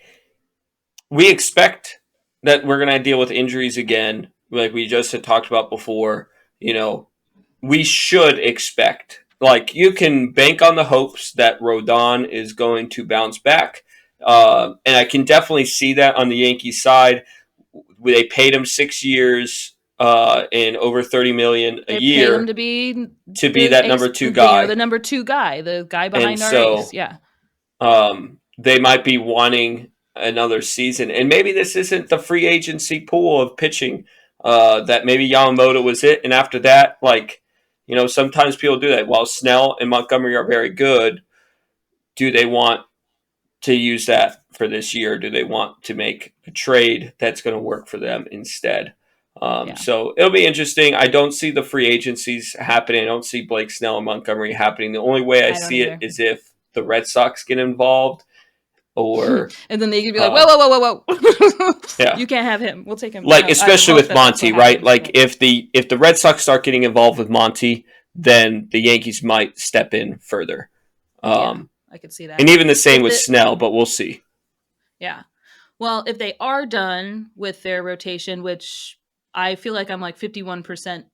we expect that we're going to deal with injuries again, like we just had talked about before. We should expect. Like, you can bank on the hopes that Rodon is going to bounce back. And I can definitely see that on the Yankees side. They paid him 6 years and over $30 million a year.
Paid him to be
that number 2 guy.
The number 2 guy, the guy behind our ace. Yeah.
They might be wanting another season. And maybe this isn't the free agency pool of pitching that maybe Yamamoto was it. And after that, sometimes people do that. While Snell and Montgomery are very good, do they want to use that for this year? Do they want to make a trade that's going to work for them instead? So it'll be interesting. I don't see the free agencies happening. I don't see Blake Snell and Montgomery happening. The only way I see it is if the Red Sox get involved. Or
and then they could be like, whoa. Yeah. You can't have him. We'll take him.
Especially with Monty, right? If the Red Sox start getting involved with Monty, then the Yankees might step in further.
I could see that.
And even the same with Snell, but we'll see.
Yeah. Well, if they are done with their rotation, which I feel like I'm 51%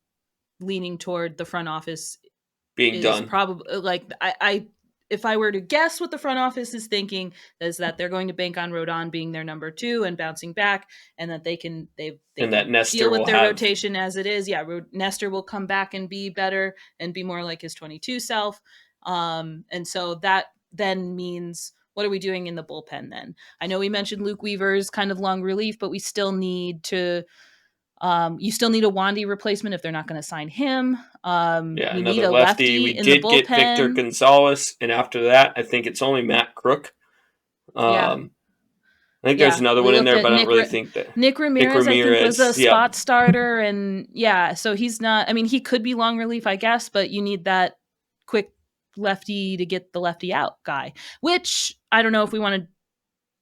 leaning toward the front office
being done.
Probably if I were to guess what the front office is thinking, is that they're going to bank on Rodon being their number 2 and bouncing back, and that they can
that Nestor
deal with their rotation as it is. Yeah, Nestor will come back and be better and be more like his 22 self. And so that then means, what are we doing in the bullpen then? I know we mentioned Luke Weaver's kind of long relief, but we still need to. You still need a Wandy replacement if they're not going to sign him.
We need a lefty. We did get Victor Gonzalez, and after that, I think it's only Matt Crook. I think there's another one in there, but I don't really think that.
Nick Ramirez, I think, was a spot starter, and so he's not. I mean, he could be long relief, I guess, but you need that quick lefty to get the lefty out guy. Which I don't know if we want to.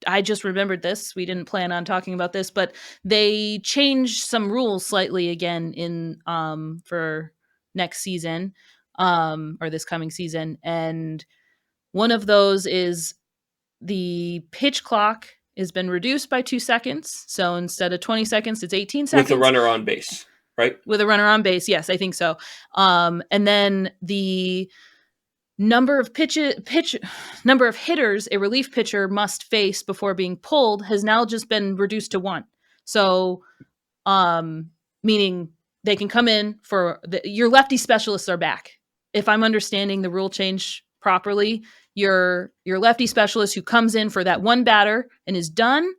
I just remembered this. We didn't plan on talking about this, but they changed some rules slightly again in for next season or this coming season. And one of those is the pitch clock has been reduced by 2 seconds. So instead of 20 seconds, it's 18 seconds.
With a runner on base, right?
With a runner on base, yes, I think so. And then the number of hitters a relief pitcher must face before being pulled has now just been reduced to 1. So, meaning they can come in for your lefty specialists are back. If I'm understanding the rule change properly, your lefty specialist who comes in for that one batter and is done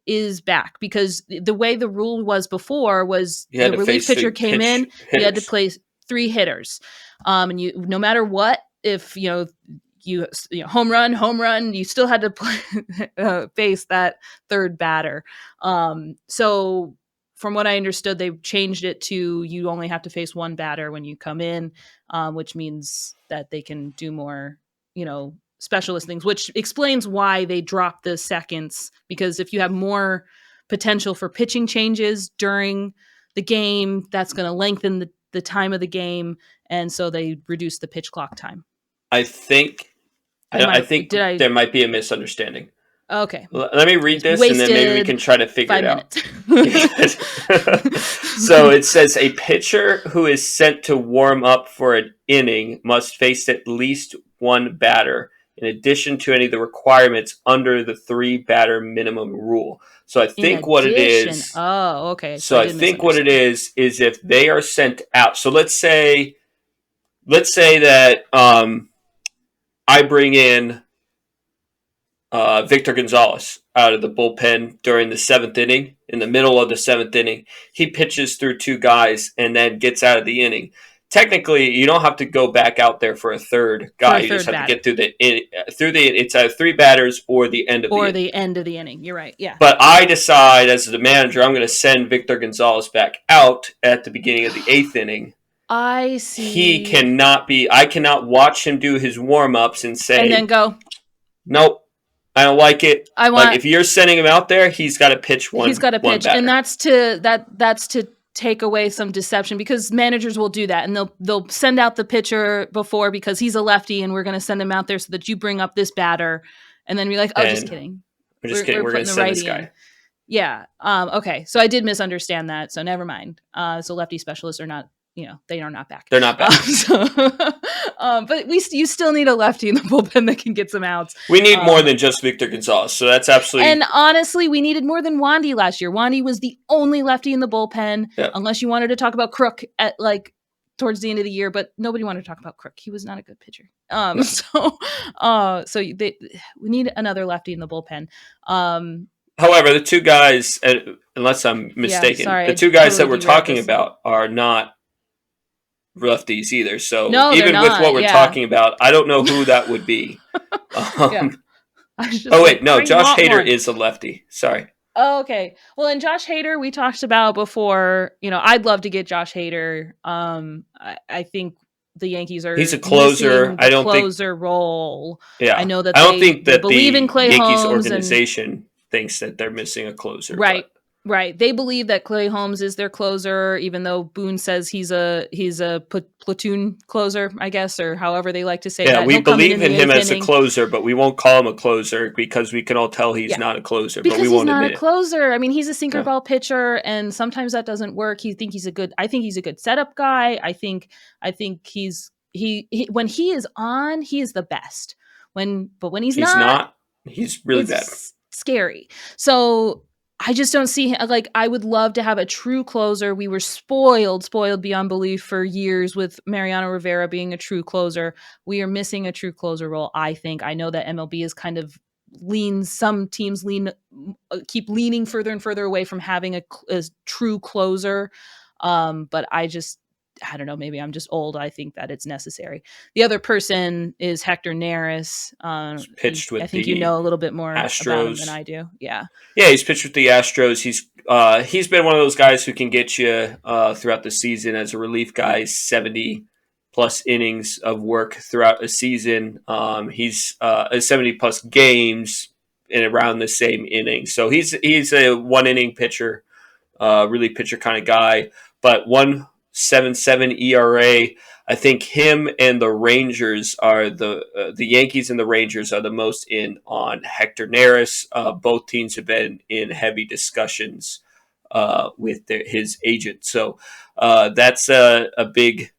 is back, because the way the rule was before was the relief pitcher came in, you had to place 3 hitters. And you, no matter what, if you home run, you still had to face that third batter. So from what I understood, they changed it to you only have to face 1 batter when you come in, which means that they can do more, specialist things, which explains why they dropped the seconds, because if you have more potential for pitching changes during the game, that's going to lengthen the time of the game. And so they reduced the pitch clock time.
I think there might be a misunderstanding.
Okay.
Let me read this and then maybe we can try to figure it out. So it says a pitcher who is sent to warm up for an inning must face at least 1 batter in addition to any of the requirements under the 3 batter minimum rule. So I think what it is.
Oh, okay.
So I think what it is if they are sent out. So let's say that I bring in Victor Gonzalez out of the bullpen during the 7th inning. In the middle of the 7th inning, he pitches through 2 guys and then gets out of the inning. Technically, you don't have to go back out there for a third guy. You just have to get through it's either 3 batters or the end of the inning.
Or the end of the inning. You're right. Yeah.
But I decide as the manager, I'm going to send Victor Gonzalez back out at the beginning of the 8th inning.
I see.
I cannot watch him do his warm-ups and say,
and then go,
nope, I don't like it. If you're sending him out there, he's got to pitch one.
He's got to pitch,
batter.
And that's to take away some deception, because managers will do that, and they'll send out the pitcher before because he's a lefty, and we're going to send him out there so that you bring up this batter, and then you're like, oh, just kidding.
We're just kidding. We're going to send this guy.
Yeah. Okay. So I did misunderstand that. So never mind. So lefty specialists are not. They are not back.
They're not back.
But you still need a lefty in the bullpen that can get some outs.
We need more than just Victor Gonzalez, so that's absolutely.
And honestly, we needed more than Wandy last year. Wandy was the only lefty in the bullpen, unless you wanted to talk about Crook at towards the end of the year. But nobody wanted to talk about Crook. He was not a good pitcher. No. So we need another lefty in the bullpen.
However, the 2 guys, unless I'm mistaken, the 2 guys that we're talking about are not lefties either. So even with what we're talking about, I don't know who that would be. Josh Hader is a lefty. Sorry.
Oh, okay. Well, and Josh Hader, we talked about before. I'd love to get Josh Hader. I think the Yankees are.
He's a closer. I don't
closer role.
Yeah,
I know that.
I don't think that
believe in Clay
Yankees
Holmes
organization thinks that they're missing a closer.
Right. Right. They believe that Clay Holmes is their closer, even though Boone says he's a platoon closer, I guess, or however they like to say that.
Yeah, we believe in him as a closer, but we won't call him a closer because we can all tell he's not a closer.
Because
but we won't
he's not
admit
a closer. I mean, he's a sinker ball pitcher, and sometimes that doesn't work. I think he's a good setup guy. I think he's when he is on, he is the best. When he's not,
he's really bad.
Scary. So I just don't see him. I would love to have a true closer. We were spoiled beyond belief for years with Mariano Rivera being a true closer. We are missing a true closer role, I think. I know that MLB is kind of some teams keep leaning further and further away from having a true closer. But I don't know, maybe I'm just old. I think that it's necessary. The other person is Hector Neris.
Pitched with
I think you know a little bit more
Astros
about him than I do. Yeah.
Yeah, he's pitched with the Astros. He's been one of those guys who can get you throughout the season as a relief guy, 70 plus innings of work throughout a season. He's 70 plus games in around the same inning. So he's a 1 inning pitcher, really pitcher kind of guy. But one .77 ERA. I think him and the Rangers are the Yankees and the Rangers are the most in on Hector Neris. Both teams have been in heavy discussions with his agent. So that's a big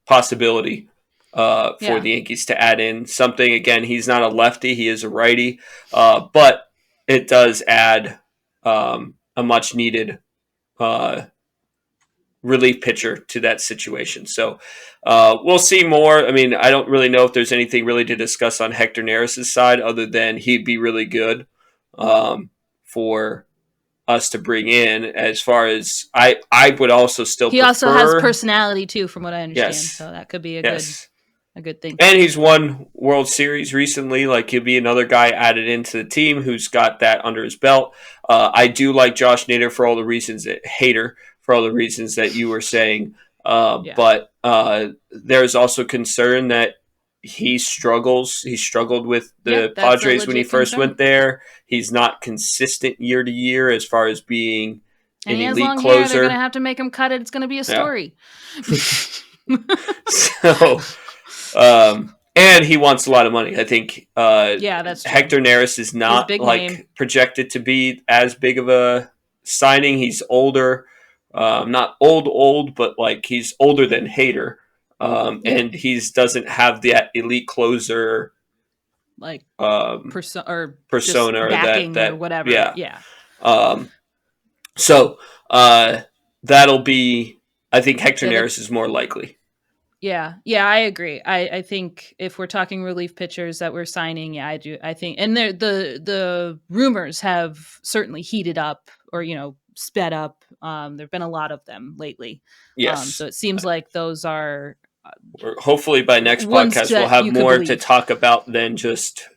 possibility for the Yankees to add in something. Again, he's not a lefty; he is a righty, but it does add a much needed relief pitcher to that situation. So we'll see more. I mean, I don't really know if there's anything really to discuss on Hector Neris' side other than he'd be really good for us to bring in. As far as I would also still
he also has personality too, from what I understand.
Yes.
So that could be a good thing.
And he's won World Series recently. Like, he'll be another guy added into the team who's got that under his belt. I do like Josh Nader for all the reasons that you were saying. But there's also concern that he struggles. He struggled with the Padres when he first went there. He's not consistent year to year as far as being an elite closer.
Hair, they're going to have to make him cut it. It's going to be a story.
So, and he wants a lot of money. I think
that's true.
Hector Neris is not projected to be as big of a signing. He's older. Not old, but like he's older than Hader. And he doesn't have that elite closer
persona or that or whatever. Yeah.
So that'll be. I think Hector Neris is more likely.
Yeah, I agree. I think if we're talking relief pitchers that we're signing, I do. I think, and the rumors have certainly heated up or sped up. There've been a lot of them lately.
Yes.
So it seems like those are.
Hopefully by next podcast we'll have more to talk about than just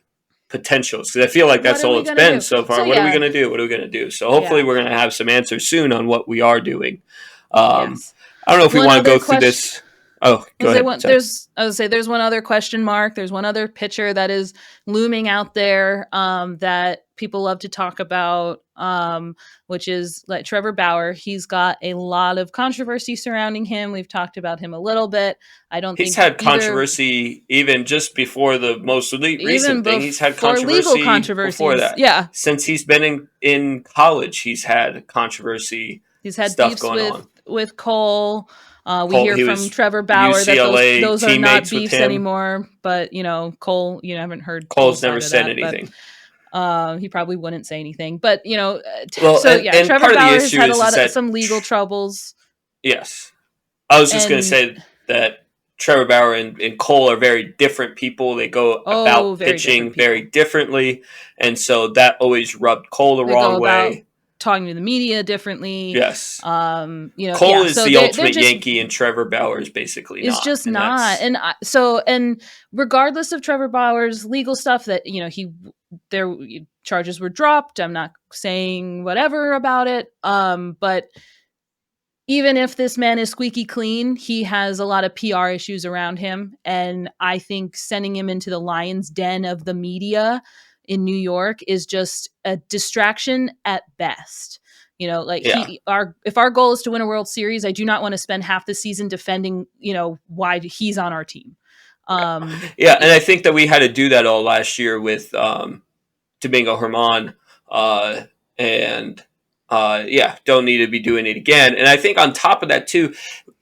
potentials, because I feel like that's all it's been so far. What are we going to do? So hopefully we're going to have some answers soon on what we are doing. I don't know if we want to go through this. Oh, go ahead.
There's one other question mark. There's one other pitcher that is looming out there that people love to talk about, which is like Trevor Bauer. He's got a lot of controversy surrounding him. We've talked about him a little bit.
He's had controversy even just before the most recent thing. He's had controversy before that.
Yeah.
Since he's been in college, he's had controversy.
He's had beefs with Cole. We hear from Trevor Bauer that those are not beefs anymore. But, Cole, haven't heard.
Cole's never said anything.
He probably wouldn't say anything. But,
and
Trevor Bauer has had some legal troubles.
Yes. I was just going to say that Trevor Bauer and Cole are very different people. They go about pitching very differently. And so that always rubbed Cole the wrong way.
Talking to the media differently.
Yes. Cole is the ultimate Yankee, and Trevor Bauer is basically not.
It's just not. And regardless of Trevor Bauer's legal stuff that, their charges were dropped. I'm not saying whatever about it. But even if this man is squeaky clean, he has a lot of PR issues around him. And I think sending him into the lion's den of the media in New York is just a distraction at best. If our goal is to win a World Series, I do not want to spend half the season defending, why he's on our team.
And I think that we had to do that all last year with Domingo Germán, don't need to be doing it again. And I think on top of that too,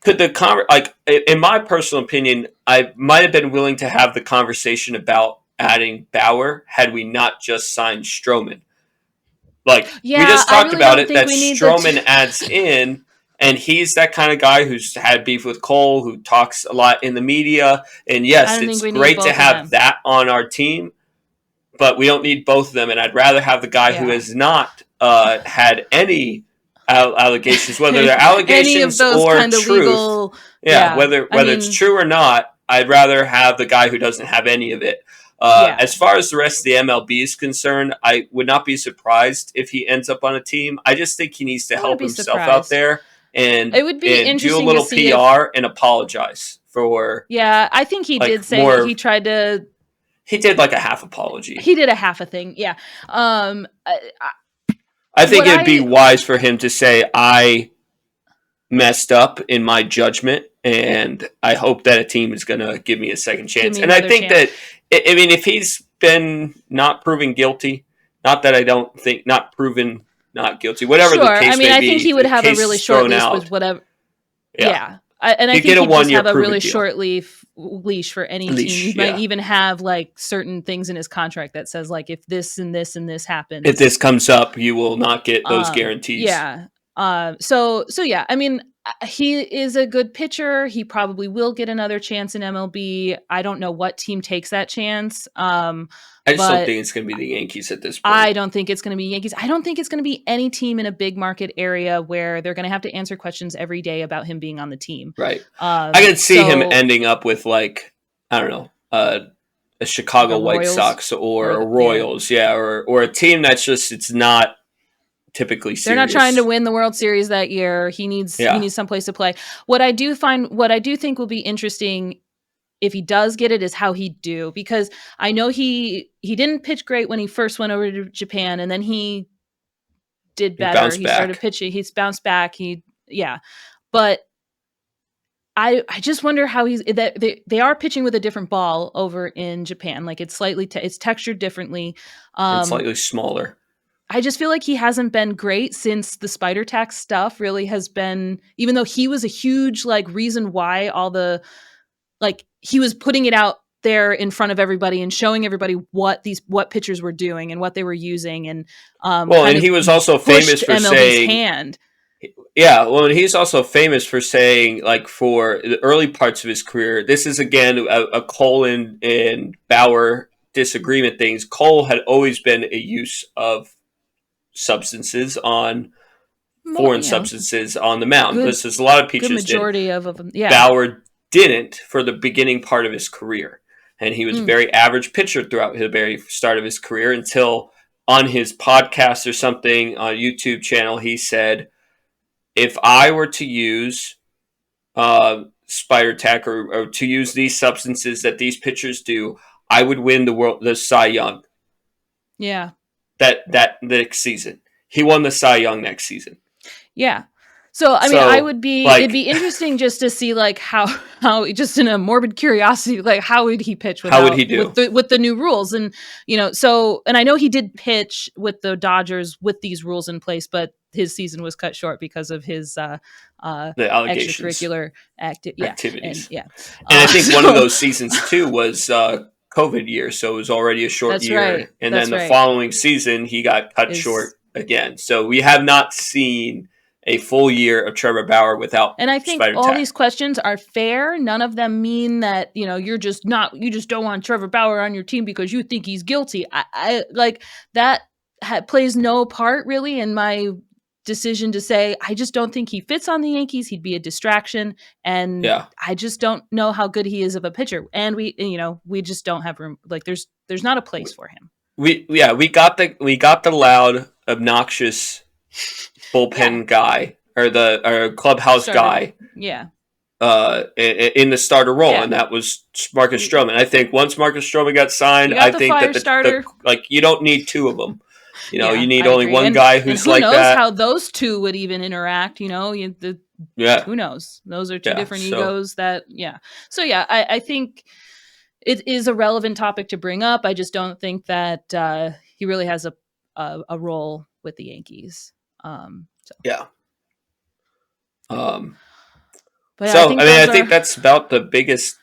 could in my personal opinion, I might have been willing to have the conversation about adding Bauer had we not just signed Stroman. We just talked about it, that Stroman adds in, and he's that kind of guy who's had beef with Cole, who talks a lot in the media. And yes, it's great to have that on our team, but we don't need both of them. And I'd rather have the guy who has not had any allegations, whether they're allegations or truth.
Legal,
whether it's true or not, I'd rather have the guy who doesn't have any of it. As far as the rest of the MLB is concerned, I would not be surprised if he ends up on a team. I just think he needs to help himself out there and,
it would be interesting
do a little PR and apologize for.
Yeah, I think he did say that he tried to.
He did like a half apology.
He did a half a thing. Yeah.
I think it'd be wise for him to say, I messed up in my judgment, and I hope that a team is going to give me a second chance. And I think that, I mean, if he's been not proven guilty, not that I don't think not proven not guilty, whatever the case may be.
I think he would have a really short leash with whatever. Yeah. And I think he'd just have a really short leash for any team. He might even have like certain things in his contract that says like, if this and this and this happens,
if this comes up, you will not get those guarantees.
Yeah. So yeah, I mean, he is a good pitcher. He probably will get another chance in MLB. I don't know what team takes that chance.
I just don't think it's going to be the Yankees at this point.
I don't think it's going to be Yankees. I don't think it's going to be any team in a big market area where they're going to have to answer questions every day about him being on the team.
Right. I could see him ending up with like, I don't know, a Chicago White Sox or a Royals. Yeah. Or a team that's just, it's not typically serious.
They're not trying to win the World Series that year. He needs someplace to play. What I do think will be interesting if he does get it is how he'd do, because I know he didn't pitch great when he first went over to Japan, and then he did better. He started pitching. He's bounced back. But I just wonder how they are pitching with a different ball over in Japan. Like it's slightly, it's textured differently.
It's slightly smaller.
I just feel like he hasn't been great since the spider tax stuff really has been, even though he was a huge like reason why all the, like he was putting it out there in front of everybody and showing everybody what pitchers were doing and what they were using. And,
and he was also famous for saying, and he's also famous for saying, like, for the early parts of his career, this is again a Cole and Bauer disagreement things. Cole had always been a use of substances on foreign substances on the mound. This is a lot of pitchers.
Good majority of them. Yeah.
Bauer didn't for the beginning part of his career, and he was a very average pitcher throughout the very start of his career until on his podcast or something on YouTube channel he said, if I were to use spider tack or to use these substances that these pitchers do, I would win the Cy Young.
Yeah.
That next season. He won the Cy Young next season.
Yeah. So, I mean, I would be, like, it'd be interesting just to see like how just in a morbid curiosity, like how would he pitch
how would he do
with the new rules? And, you know, so, and I know he did pitch with the Dodgers with these rules in place, but his season was cut short because of his
the extracurricular
activities.
And I think one of those seasons too was COVID year, so it was already a short year.
Right.
And then the following season he got cut short again. So we have not seen a full year of Trevor Bauer without.
And I think all these questions are fair. None of them mean that, you know, you just don't want Trevor Bauer on your team because you think he's guilty. I like that plays no part really in my decision to say, I just don't think he fits on the Yankees. He'd be a distraction. And I just don't know how good he is of a pitcher. And we just don't have room. Like there's not a place for him.
We got the loud, obnoxious bullpen guy or the clubhouse guy.
Yeah.
In the starter role, and that was Marcus Stroman. I think once Marcus Stroman got signed, I think that the like you don't need two of them. You know, you need only one guy who's like that. Who knows
how those two would even interact? You know, who knows? Those are two different egos. So I think it is a relevant topic to bring up. I just don't think that he really has a role with the Yankees.
But I think that's about the biggest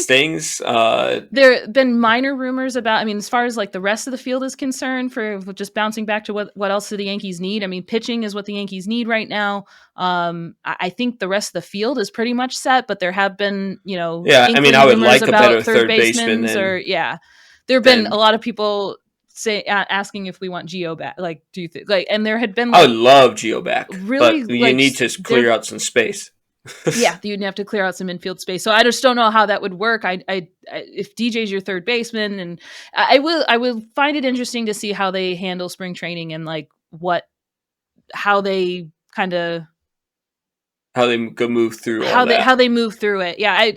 things.
There have been minor rumors about, I mean, as far as like the rest of the field is concerned, for just bouncing back to what else do the Yankees need? I mean, pitching is what the Yankees need right now. I think the rest of the field is pretty much set, but there have been, you know,
I mean, I would like a better third baseman
there have been a lot of people asking if we want Gio back. Like, do you think and there had been
I would love Gio back. Really, but you need to clear out some space.
You'd have to clear out some infield space. So I just don't know how that would work. If DJ's your third baseman, and I will find it interesting to see how they handle spring training and like how they
go move through
how they move through it. Yeah,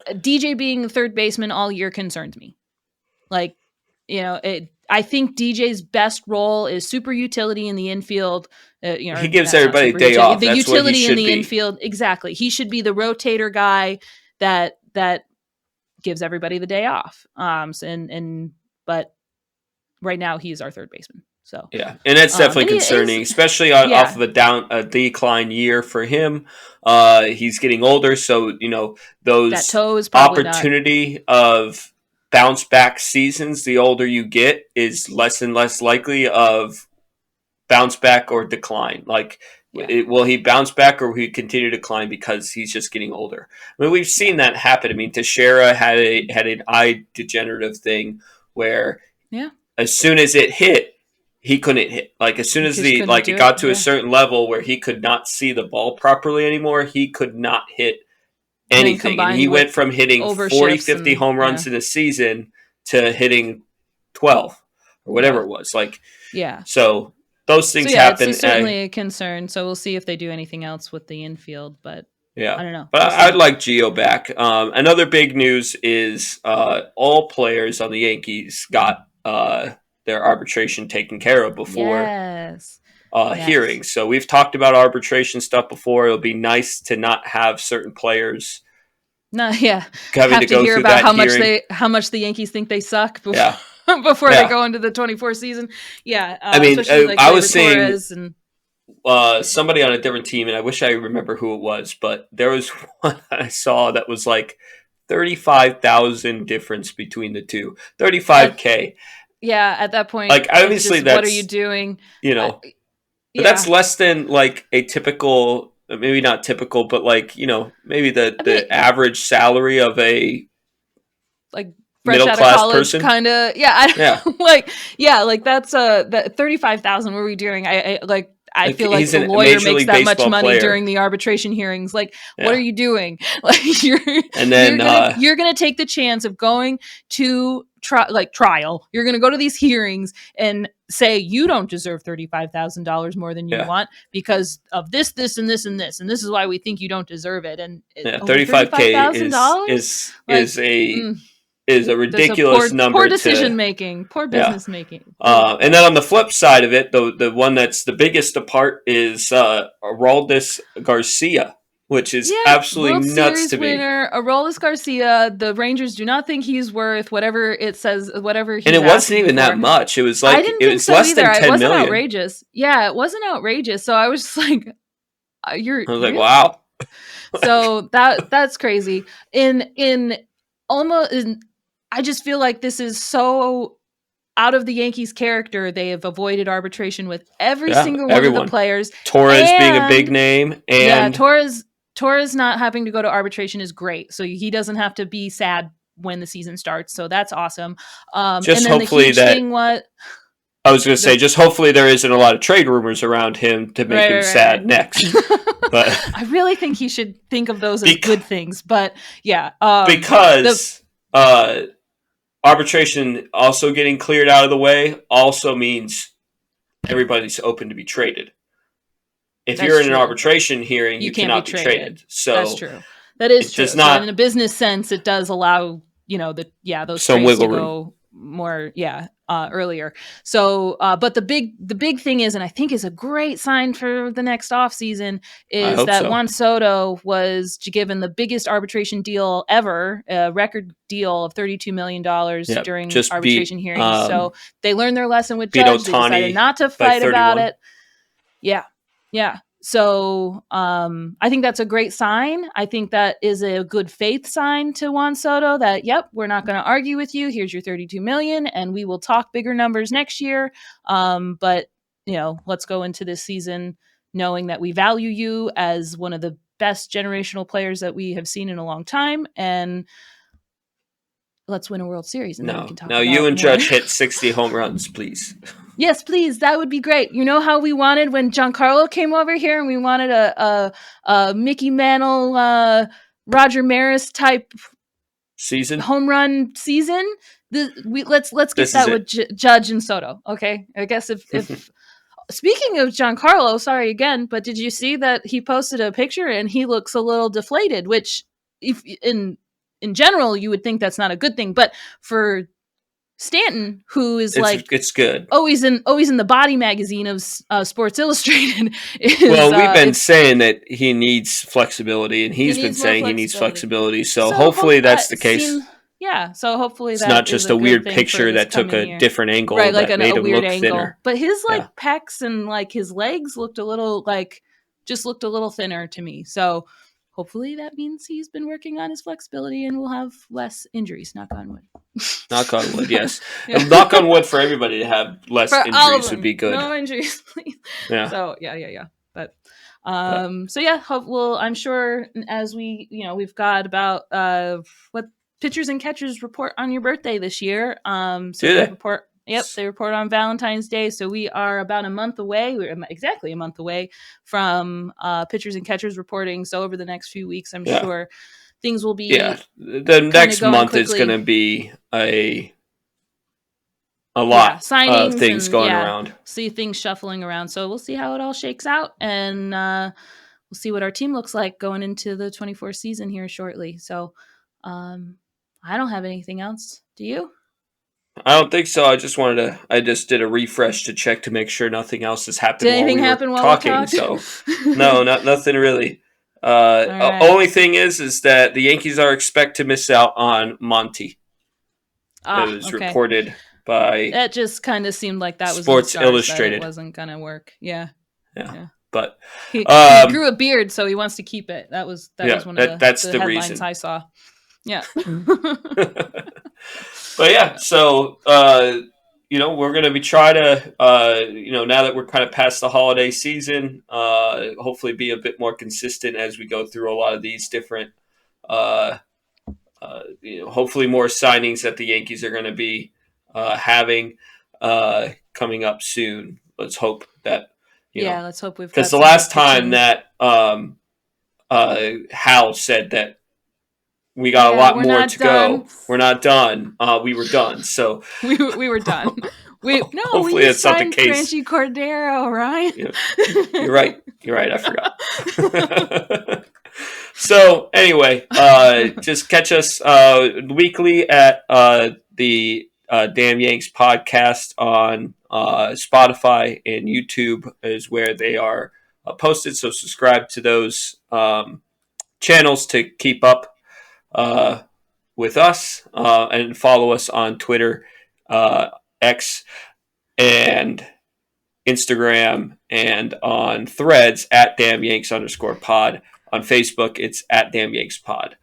DJ being the third baseman all year concerns me. Like, you know, I think DJ's best role is super utility in the infield.
He gives everybody a day off. That's utility what he should in the be.
Infield. Exactly. He should be the rotator guy that gives everybody the day off. But right now he's our third baseman. So
yeah, and that's definitely concerning, especially off of a decline year for him. He's getting older, so those opportunity of bounce back seasons. The older you get, is less and less likely of bounce back or decline. Will he bounce back or will he continue to decline because he's just getting older? I mean, we've seen that happen. I mean, Teixeira had an eye degenerative thing where as soon as it hit, he couldn't hit. As soon as it got to a certain level where he could not see the ball properly anymore, he could not hit anything. And he went from hitting 40, 50 home runs in a season to hitting 12 or whatever it was. So those things happen.
It's certainly a concern. So we'll see if they do anything else with the infield, but I don't know.
But I'd like Gio back. Another big news is all players on the Yankees got their arbitration taken care of before hearings. So we've talked about arbitration stuff before. It'll be nice to not have certain players
having to go hear about how much the Yankees think they suck before they go into the 24 season. I was saying somebody on a different team, and I wish I remember who it was, but there was one I saw that was 35,000 difference between the two. 35K. At that point,
obviously that's,
what are you doing?
But that's less than a typical, maybe not typical, but maybe the average salary of a
middle class person, kind of. That's that 35,000. What are we doing? I feel like the lawyer makes that much money during the arbitration hearings. What are you doing? You're going to take the chance of going to trial. You're going to go to these hearings and say you don't deserve $35,000 more than you want because of this, this, and this, and this, and this is why we think you don't deserve it. And
$35,000 is a ridiculous number.
Poor decision making, poor business making.
And then on the flip side of it, the one that's the biggest apart is Aroldis Garcia, which is absolutely
World
nuts
Series
to me.
Winner, Aroldis Garcia. The Rangers do not think he's worth whatever it says, whatever he's
and it wasn't even that much. It was less than 10
it wasn't
million.
Outrageous. Yeah, it wasn't outrageous. So I was just
wow.
So that's crazy. I just feel like this is so out of the Yankees' character. They have avoided arbitration with every single one of the players.
Torres being a big name, and
Torres not having to go to arbitration is great. So he doesn't have to be sad when the season starts. So that's awesome.
Just hopefully I was going to say, just hopefully there isn't a lot of trade rumors around him to make him sad next. But
I really think he should think of those as good things. But
because arbitration also getting cleared out of the way also means everybody's open to be traded. If you're in an arbitration hearing, you cannot be traded. So
that's true. That is true. So in a business sense, it does allow those trades to go more earlier. So but the big thing is, and I think is a great sign for the next offseason, is that Juan Soto was given the biggest arbitration deal ever, a record deal of $32 million during arbitration hearings. So they learned their lesson with Judge. They decided not to fight about it. Yeah. So I think that's a great sign. I think that is a good faith sign to Juan Soto that, we're not going to argue with you. Here's your $32 million and we will talk bigger numbers next year. But let's go into this season knowing that we value you as one of the best generational players that we have seen in a long time. And let's win a World Series. And then we can talk about
you and
more.
Judge hit 60 home runs, please.
Yes, please. That would be great. You know how we wanted when Giancarlo came over here and we wanted a Mickey Mantle, Roger Maris type
season,
home run season. Let's get that with Judge and Soto. Okay. I guess if speaking of Giancarlo, sorry again, but did you see that he posted a picture and he looks a little deflated, which if in general, you would think that's not a good thing, but for Stanton, who is
it's good,
always in the body magazine of Sports Illustrated.
We've been saying that he needs flexibility, and he's been saying he needs flexibility. So hopefully that's the case.
So hopefully
it's not just a weird picture that took a different angle, right? Like made him look thinner.
But his pecs and his legs looked a little thinner to me. So hopefully that means he's been working on his flexibility and we'll have less injuries. Knock on wood.
Knock on wood, yes. Knock on wood for everybody to have less injuries would be good.
No injuries, please.
Yeah.
So yeah. But I'm sure as we've got about what pitchers and catchers report on your birthday this year. They report. Yep, they report on Valentine's Day. So we are about a month away. We're exactly a month away from pitchers and catchers reporting. So over the next few weeks, I'm sure things will be.
Yeah, the next month is going to be a lot of things going around.
See things shuffling around. So we'll see how it all shakes out, and we'll see what our team looks like going into the 24 season here shortly. So I don't have anything else. Do you?
I don't think so. I just did a refresh to check to make sure nothing else has happened.
Did anything happen while we were talking?
So no, nothing really. Right. Only thing is that the Yankees are expect to miss out on Monty. It was reported by.
That just kind of seemed like that was
Sports Illustrated.
That it wasn't gonna work. Yeah.
But
he grew a beard, so he wants to keep it. That was one of the headlines reason I saw. Yeah.
But yeah, so we're going to be trying to now that we're kind of past the holiday season, hopefully be a bit more consistent as we go through a lot of these different hopefully more signings that the Yankees are going to be having coming up soon. Let's hope that
let's hope we've got,
because the last time that Hal said that we got a lot more to go. We're not done. We were done. So
we were done.
Hopefully
we
that's not the case.
Franchy Cordero, right?
Yeah. You're right. I forgot. So anyway, just catch us weekly at the Damn Yanks podcast on Spotify, and YouTube is where they are posted. So subscribe to those channels to keep up with us, and follow us on Twitter, X, and Instagram, and on Threads at Damn Yanks _pod. On Facebook, it's at Damn Yanks Pod.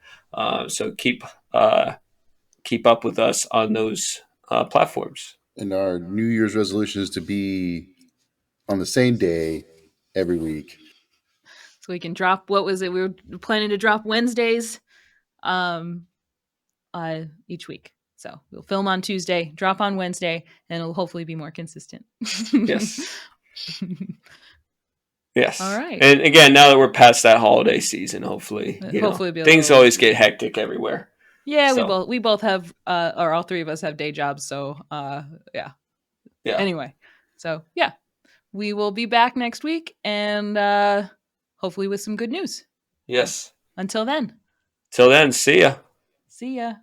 So keep up with us on those platforms.
And our New Year's resolution is to be on the same day every week.
So we can drop, what was it? We were planning to drop Wednesdays each week. So we'll film on Tuesday, drop on Wednesday, and it'll hopefully be more consistent.
Yes. Yes.
All right.
And again, now that we're past that holiday season, hopefully things always get hectic everywhere.
Yeah, so. we both have, or all three of us have day jobs. So yeah. Anyway, so yeah, we will be back next week, and hopefully with some good news.
Yes.
Until then.
See ya.
See ya.